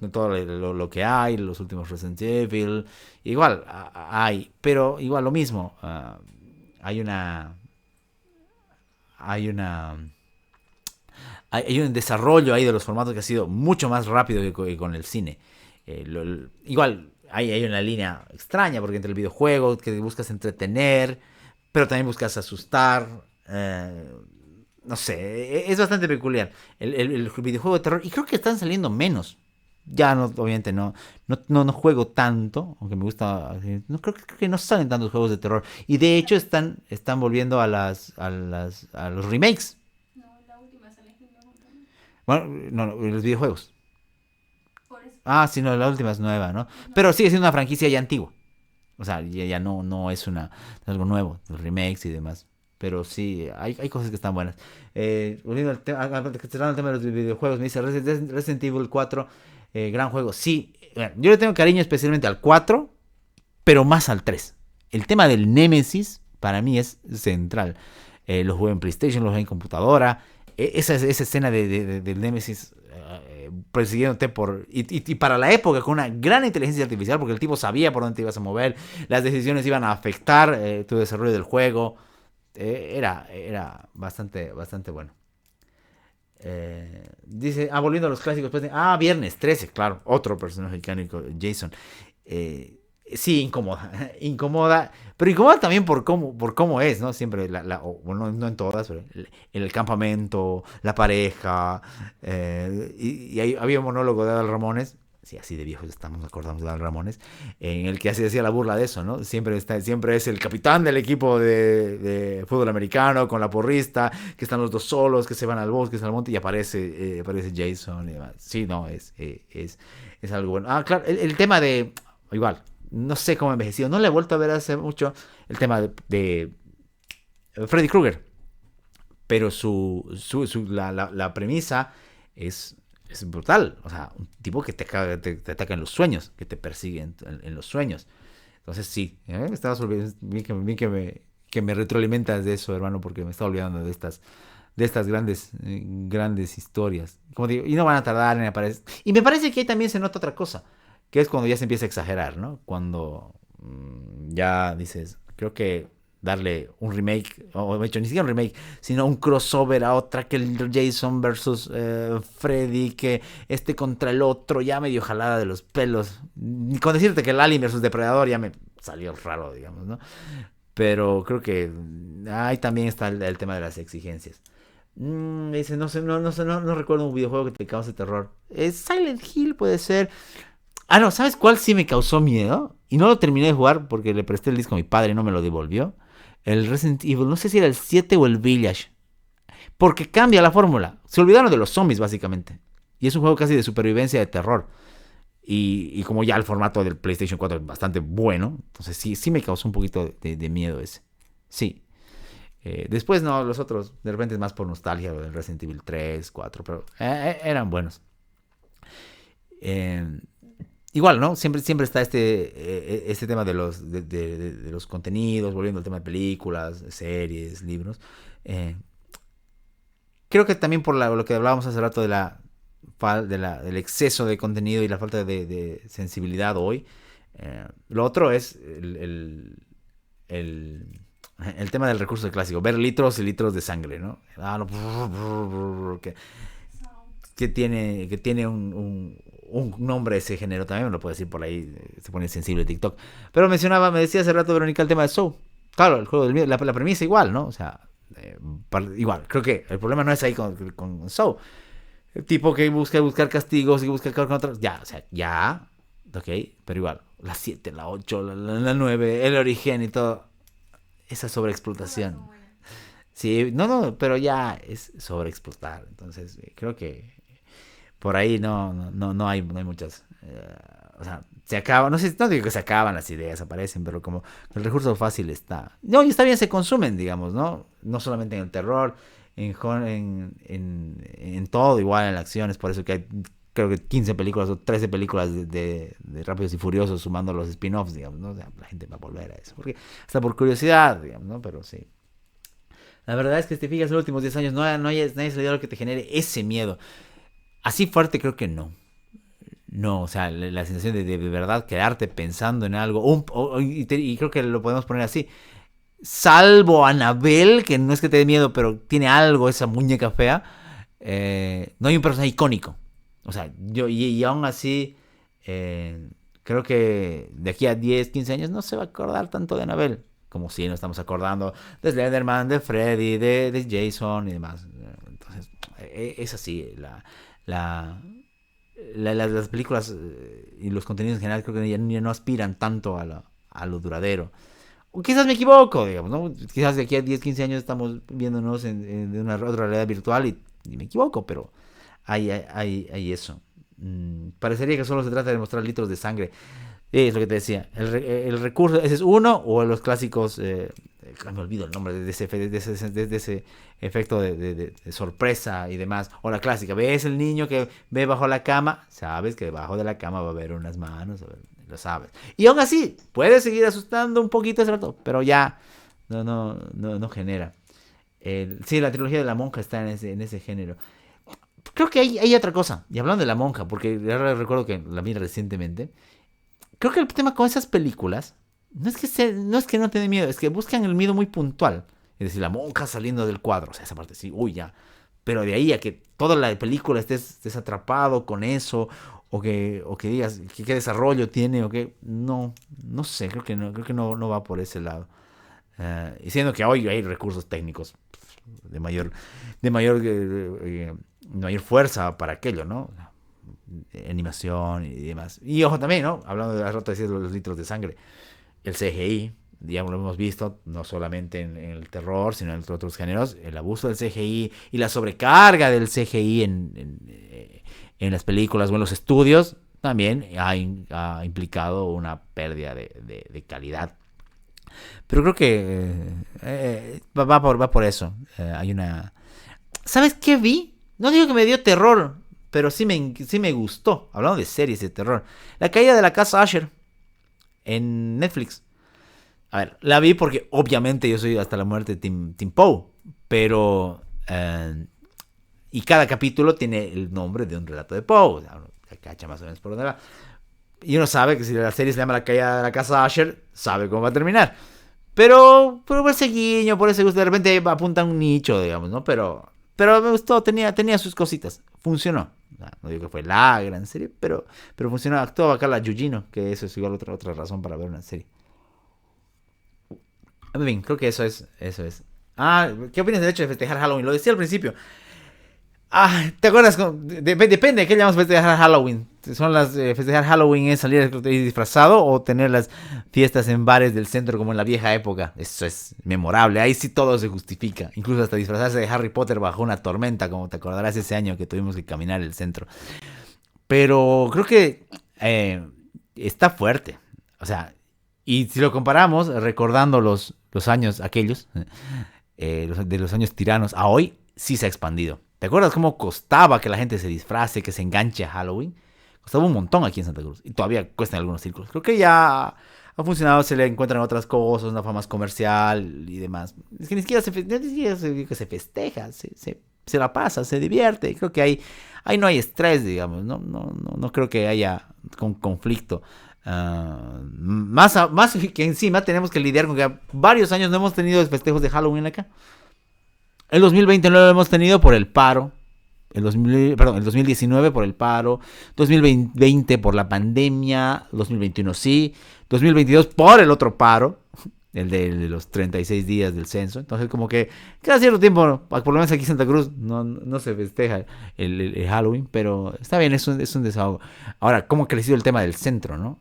lo que hay, los últimos Resident Evil. Igual hay, pero igual lo mismo. Hay una. Hay una. Hay un desarrollo ahí de los formatos que ha sido mucho más rápido que con el cine. Igual hay una línea extraña, porque entre el videojuego que buscas entretener, pero también buscas asustar. No sé, es bastante peculiar el videojuego de terror, y creo que están saliendo menos. Ya no, obviamente no juego tanto, aunque me gusta. No creo que no salen tantos juegos de terror, y de hecho están volviendo a los remakes. No, la última sale en también. Bueno, no, los videojuegos. Por eso. Ah, sí, no, la última es nueva, ¿no? No. Pero sigue siendo una franquicia ya antigua. O sea, ya no es algo nuevo, los remakes y demás. Pero sí, hay cosas que están buenas. Volviendo al tema, cerrando el tema de los videojuegos, me dice Resident Evil 4, gran juego. Sí, yo le tengo cariño especialmente al 4, pero más al 3. El tema del Némesis para mí es central. Lo jugué en PlayStation, lo jugué en computadora. Esa escena del Némesis persiguiéndote y para la época con una gran inteligencia artificial, porque el tipo sabía por dónde te ibas a mover, las decisiones iban a afectar tu desarrollo del juego. Era bastante bueno. Dice, volviendo a los clásicos, pues, Viernes 13, claro, otro personaje icónico, Jason. Sí, incomoda, incomoda, pero incomoda también por cómo es, ¿no? Siempre, bueno, no en todas, pero el campamento, la pareja, y había un monólogo de Adal Ramones, sí, así de viejos estamos, nos acordamos de Dan Ramones, en el que hacía la burla de eso, ¿no? Siempre es el capitán del equipo de fútbol americano con la porrista, que están los dos solos, que se van al bosque, al monte y aparece Jason y demás. Sí, no, es algo bueno. Ah, claro, el tema de, igual, no sé cómo ha envejecido, no le he vuelto a ver hace mucho el tema de Freddy Krueger, pero la premisa es brutal. O sea, un tipo que te ataca en los sueños, que te persigue en los sueños. Entonces sí, me estabas olvidando, que me retroalimentas de eso, hermano, porque me estaba olvidando de estas grandes historias. Como digo, y no van a tardar en aparecer. Y me parece que ahí también se nota otra cosa, que es cuando ya se empieza a exagerar, ¿no? Cuando ya dices, creo que darle un remake, o de hecho ni siquiera un remake, sino un crossover a otra, que el Jason versus Freddy, que este contra el otro, ya medio jalada de los pelos. Ni con decirte que el Alien versus Depredador ya me salió raro, digamos, ¿no? Pero creo que ahí también está el tema de las exigencias. Dice, no sé, no recuerdo un videojuego que te cause terror. Silent Hill puede ser. Ah, no, ¿sabes cuál sí me causó miedo? Y no lo terminé de jugar porque le presté el disco a mi padre y no me lo devolvió. El Resident Evil, no sé si era el 7 o el Village. Porque cambia la fórmula. Se olvidaron de los zombies, básicamente. Y es un juego casi de supervivencia de terror. Y como ya el formato del PlayStation 4 es bastante bueno, entonces sí me causó un poquito de miedo ese. Sí. Después no, los otros, de repente es más por nostalgia, el Resident Evil 3, 4, pero eran buenos. Eh, Igual, ¿no? Siempre está este tema de los contenidos, volviendo al tema de películas, series, libros. Eh, Creo que también por lo que hablábamos hace rato del exceso de contenido y la falta de sensibilidad hoy. Lo otro es el, el tema del recurso clásico, ver litros y litros de sangre, ¿no? Ah, no, que tiene un nombre ese género, también me lo puedo decir por ahí, se pone sensible TikTok. Pero me decía hace rato, Verónica, el tema de Soul. Claro, el juego del miedo, la premisa igual, ¿no? O sea, igual, creo que el problema no es ahí con Soul. El tipo que buscar castigos y busca con otros, ya, o sea, ya, ok, pero igual, la 7 la 8 la 9 el origen y todo, esa sobreexplotación. Sí, no, pero ya es sobreexplotar. Entonces, creo que por ahí no hay muchas. O sea, se acaba, no digo que se acaban las ideas, aparecen, pero como el recurso fácil está. No, y está bien, se consumen, digamos, ¿no? No solamente en el terror, en todo, igual en la acción, es por eso que hay, creo que 15 películas o 13 películas de Rápidos y Furiosos sumando los spin-offs, digamos, ¿no? O sea, la gente va a volver a eso, porque hasta por curiosidad, digamos, ¿no? Pero sí. La verdad es que si te fijas en los últimos 10 años nadie salido algo que te genere ese miedo. Así fuerte creo que no. No, o sea, la sensación de verdad quedarte pensando en algo. Y creo que lo podemos poner así. Salvo Annabelle, que no es que te dé miedo, pero tiene algo, esa muñeca fea. No hay un personaje icónico. O sea, y aún así, creo que de aquí a 10 15 años no se va a acordar tanto de Annabelle. Como si nos estamos acordando de Slenderman, de Freddy, de Jason y demás. Entonces, es así. Las películas y los contenidos en general creo que ya no aspiran tanto a lo duradero. O quizás me equivoco, digamos, ¿no? Quizás de aquí a 10 15 años estamos viéndonos en una otra realidad virtual y me equivoco, pero hay eso. Parecería que solo se trata de mostrar litros de sangre. Es lo que te decía. El recurso, ese es uno, o los clásicos. Me olvido el nombre de ese efecto de sorpresa y demás. O la clásica: ves el niño que ve bajo la cama, sabes que debajo de la cama va a haber unas manos, lo sabes. Y aún así, puede seguir asustando un poquito ese rato, pero ya no genera. Sí, la trilogía de la monja está en ese género. Creo que hay otra cosa. Y hablando de la monja, porque ahora recuerdo que la vi recientemente. Creo que el tema con esas películas no es que no te dé miedo, es que buscan el miedo muy puntual. Es decir, la monja saliendo del cuadro, o sea, esa parte sí, uy, ya. Pero de ahí a que toda la película estés atrapado con eso, o que digas qué desarrollo tiene, o que no sé, creo que no va por ese lado. Y siendo que hoy hay recursos técnicos de mayor, de mayor fuerza para aquello, ¿no? animación y demás. Y ojo también, ¿no? Hablando de las rotas de los litros de sangre, el CGI, ya lo hemos visto, no solamente en el terror, sino en otros géneros, el abuso del CGI y la sobrecarga del CGI en las películas o en los estudios, también ha implicado una pérdida de calidad. Pero creo que va por eso. Hay una... ¿Sabes qué vi? No digo que me dio terror, pero sí me gustó. Hablando de series de terror. La caída de la casa Usher en Netflix. A ver, la vi porque obviamente yo soy hasta la muerte de Tim Poe. Pero... y cada capítulo tiene el nombre de un relato de Poe. O sea, se cacha más o menos por dónde va. Y uno sabe que si la serie se llama La caída de la casa Usher, sabe cómo va a terminar. Pero por ese guiño, por ese gusto, de repente apunta a un nicho, digamos, ¿no? Pero me gustó, tenía sus cositas. Funcionó. No digo que fue la gran serie, pero funcionó. Actuaba Carla Gugino, que eso es igual otra razón para ver una serie. En fin, creo que eso es. Ah, ¿qué opinas del hecho de festejar Halloween? Lo decía al principio. Ah, ¿te acuerdas? Depende de qué llamamos festejar Halloween. Son festejar Halloween es salir disfrazado o tener las fiestas en bares del centro como en la vieja época. Eso es memorable. Ahí sí todo se justifica. Incluso hasta disfrazarse de Harry Potter bajo una tormenta, como te acordarás ese año que tuvimos que caminar el centro. Pero creo que está fuerte. O sea, y si lo comparamos, recordando los años aquellos, de los años tiranos a hoy, sí se ha expandido. ¿Te acuerdas cómo costaba que la gente se disfrace, que se enganche a Halloween? Costaba un montón aquí en Santa Cruz. Y todavía cuesta en algunos círculos. Creo que ya ha funcionado, se le encuentran otras cosas, una forma más comercial y demás. Es que ni siquiera se festeja, se la pasa, se divierte. Creo que ahí no hay estrés, digamos. No creo que haya conflicto. Más que encima tenemos que lidiar con que varios años no hemos tenido festejos de Halloween acá. El 2020 no lo hemos tenido por el paro. El 2019 por el paro. 2020 por la pandemia. 2021 sí. 2022 por el otro paro. El de los 36 días del censo. Entonces como que cada cierto tiempo, por lo menos aquí en Santa Cruz, no se festeja el Halloween. Pero está bien, es un desahogo. Ahora, ¿cómo ha crecido el tema del centro, no?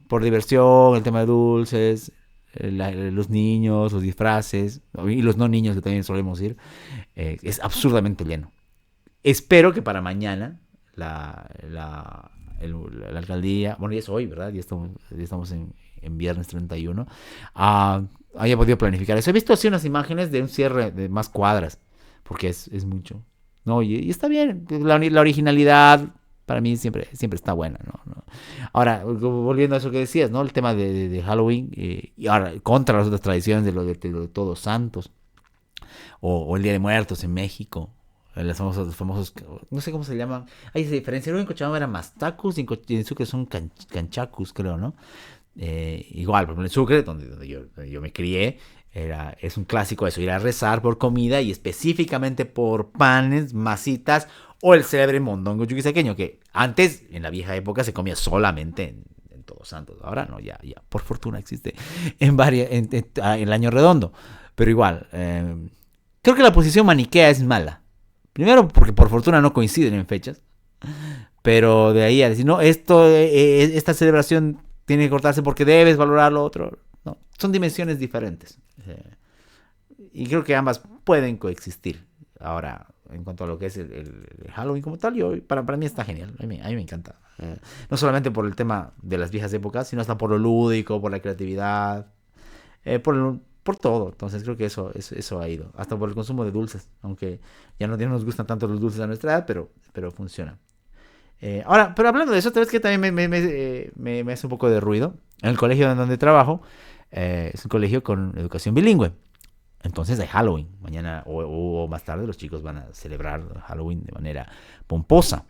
Por diversión, el tema de dulces, los niños, los disfraces y los no niños que también solemos ir, es absurdamente lleno. Espero que para mañana la alcaldía, bueno, ya es hoy, ¿verdad? Ya estamos en viernes 31, haya podido planificar eso. He visto así unas imágenes de un cierre de más cuadras, porque es mucho, ¿no? Y está bien, la originalidad para mí siempre está buena, ¿no? Ahora, volviendo a eso que decías, ¿no? El tema de Halloween, y ahora contra las otras tradiciones de lo de Todos Santos, o el Día de Muertos en México, los famosos, no sé cómo se llaman, hay esa diferencia. Luego en Cochabamba eran mastacus y en Sucre son canchacus, creo, ¿no? Igual, por ejemplo, en Sucre, donde yo me crié, es un clásico eso, ir a rezar por comida y específicamente por panes, masitas o el célebre mondongo chuquisaqueño, que antes, en la vieja época, se comía solamente en Todos Santos. Ahora no, ya por fortuna existe en el Año Redondo. Pero igual, creo que la posición maniquea es mala. Primero porque por fortuna no coinciden en fechas. Pero de ahí a decir, no, esta celebración tiene que cortarse porque debes valorar lo otro. No, son dimensiones diferentes. Y creo que ambas pueden coexistir. Ahora, en cuanto a lo que es el Halloween como tal, para mí está genial. A mí me encanta. No solamente por el tema de las viejas épocas, sino hasta por lo lúdico, por la creatividad, por todo. Entonces creo que eso ha ido. Hasta por el consumo de dulces. Aunque ya no nos gustan tanto los dulces a nuestra edad, pero funciona. Ahora, pero hablando de eso, ¿sabes que también me hace un poco de ruido? En el colegio en donde trabajo, es un colegio con educación bilingüe. Entonces hay Halloween. Mañana o más tarde los chicos van a celebrar Halloween de manera pomposa.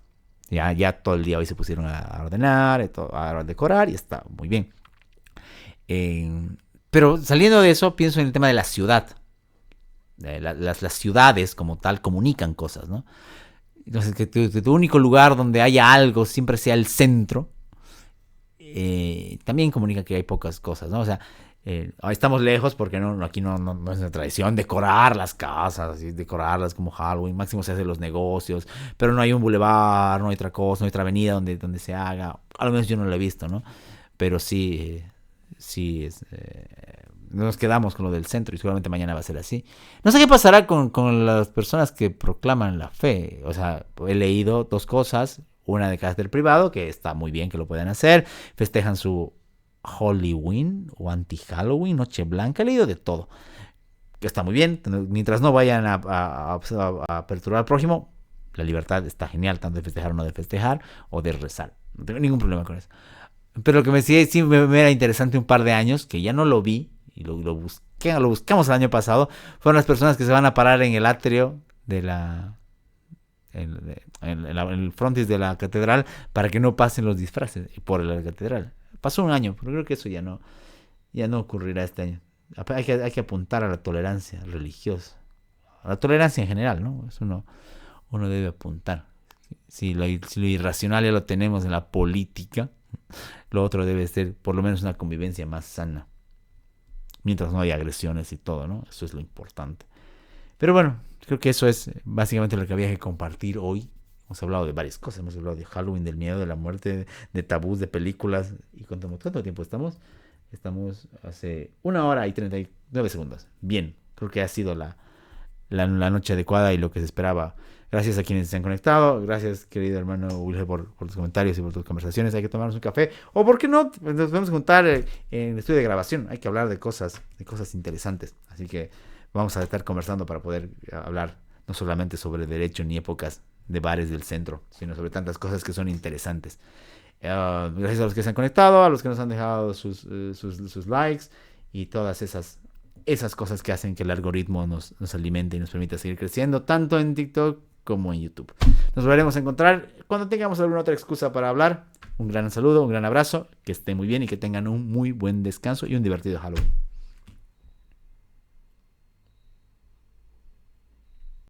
Ya todo el día hoy se pusieron a ordenar, a decorar y está muy bien. Pero saliendo de eso, pienso en el tema de la ciudad. Las ciudades como tal comunican cosas, ¿no? Entonces que tu único lugar donde haya algo siempre sea el centro, también comunica que hay pocas cosas, ¿no? O sea, Estamos lejos porque aquí no es una tradición decorar las casas, así, decorarlas como Halloween. Máximo se hacen los negocios, pero no hay un bulevar, no hay otra cosa, no hay otra avenida donde se haga. A lo menos yo no lo he visto, ¿no? Pero sí, nos quedamos con lo del centro y seguramente mañana va a ser así. No sé qué pasará con las personas que proclaman la fe. O sea, he leído dos cosas. Una de carácter privado, que está muy bien que lo puedan hacer. Festejan su Halloween o anti-Halloween, Noche Blanca. He leído de todo. Que está muy bien. Mientras no vayan a perturbar al prójimo, la libertad está genial, tanto de festejar o no de festejar, o de rezar. No tengo ningún problema con eso. Pero lo que me decía, sí me era interesante un par de años, que ya no lo vi, y lo buscamos el año pasado, fueron las personas que se van a parar en el atrio de en el frontis de la catedral para que no pasen los disfraces por la catedral. Pasó un año, pero creo que eso ya no ocurrirá este año. Hay que apuntar a la tolerancia religiosa, a la tolerancia en general, ¿no? Eso uno debe apuntar. Si lo irracional ya lo tenemos en la política, lo otro debe ser por lo menos una convivencia más sana. Mientras no haya agresiones y todo, ¿no? Eso es lo importante. Pero bueno, creo que eso es básicamente lo que había que compartir hoy. Hemos hablado de varias cosas. Hemos hablado de Halloween, del miedo, de la muerte, de tabús, de películas. ¿Y cuánto tiempo estamos? Estamos hace 1 hora y 39 segundos. Bien, creo que ha sido la noche adecuada y lo que se esperaba. Gracias a quienes se han conectado. Gracias, querido hermano Wilhelm, por tus comentarios y por tus conversaciones. Hay que tomarnos un café. O, ¿por qué no? Nos vamos a juntar en el estudio de grabación. Hay que hablar de cosas interesantes. Así que vamos a estar conversando para poder hablar no solamente sobre derecho ni épocas de bares del centro, sino sobre tantas cosas que son interesantes. Gracias a los que se han conectado, a los que nos han dejado sus likes y todas esas cosas que hacen que el algoritmo nos alimente y nos permita seguir creciendo, tanto en TikTok como en YouTube. Nos volveremos a encontrar cuando tengamos alguna otra excusa para hablar. Un gran saludo, un gran abrazo, que estén muy bien y que tengan un muy buen descanso y un divertido Halloween.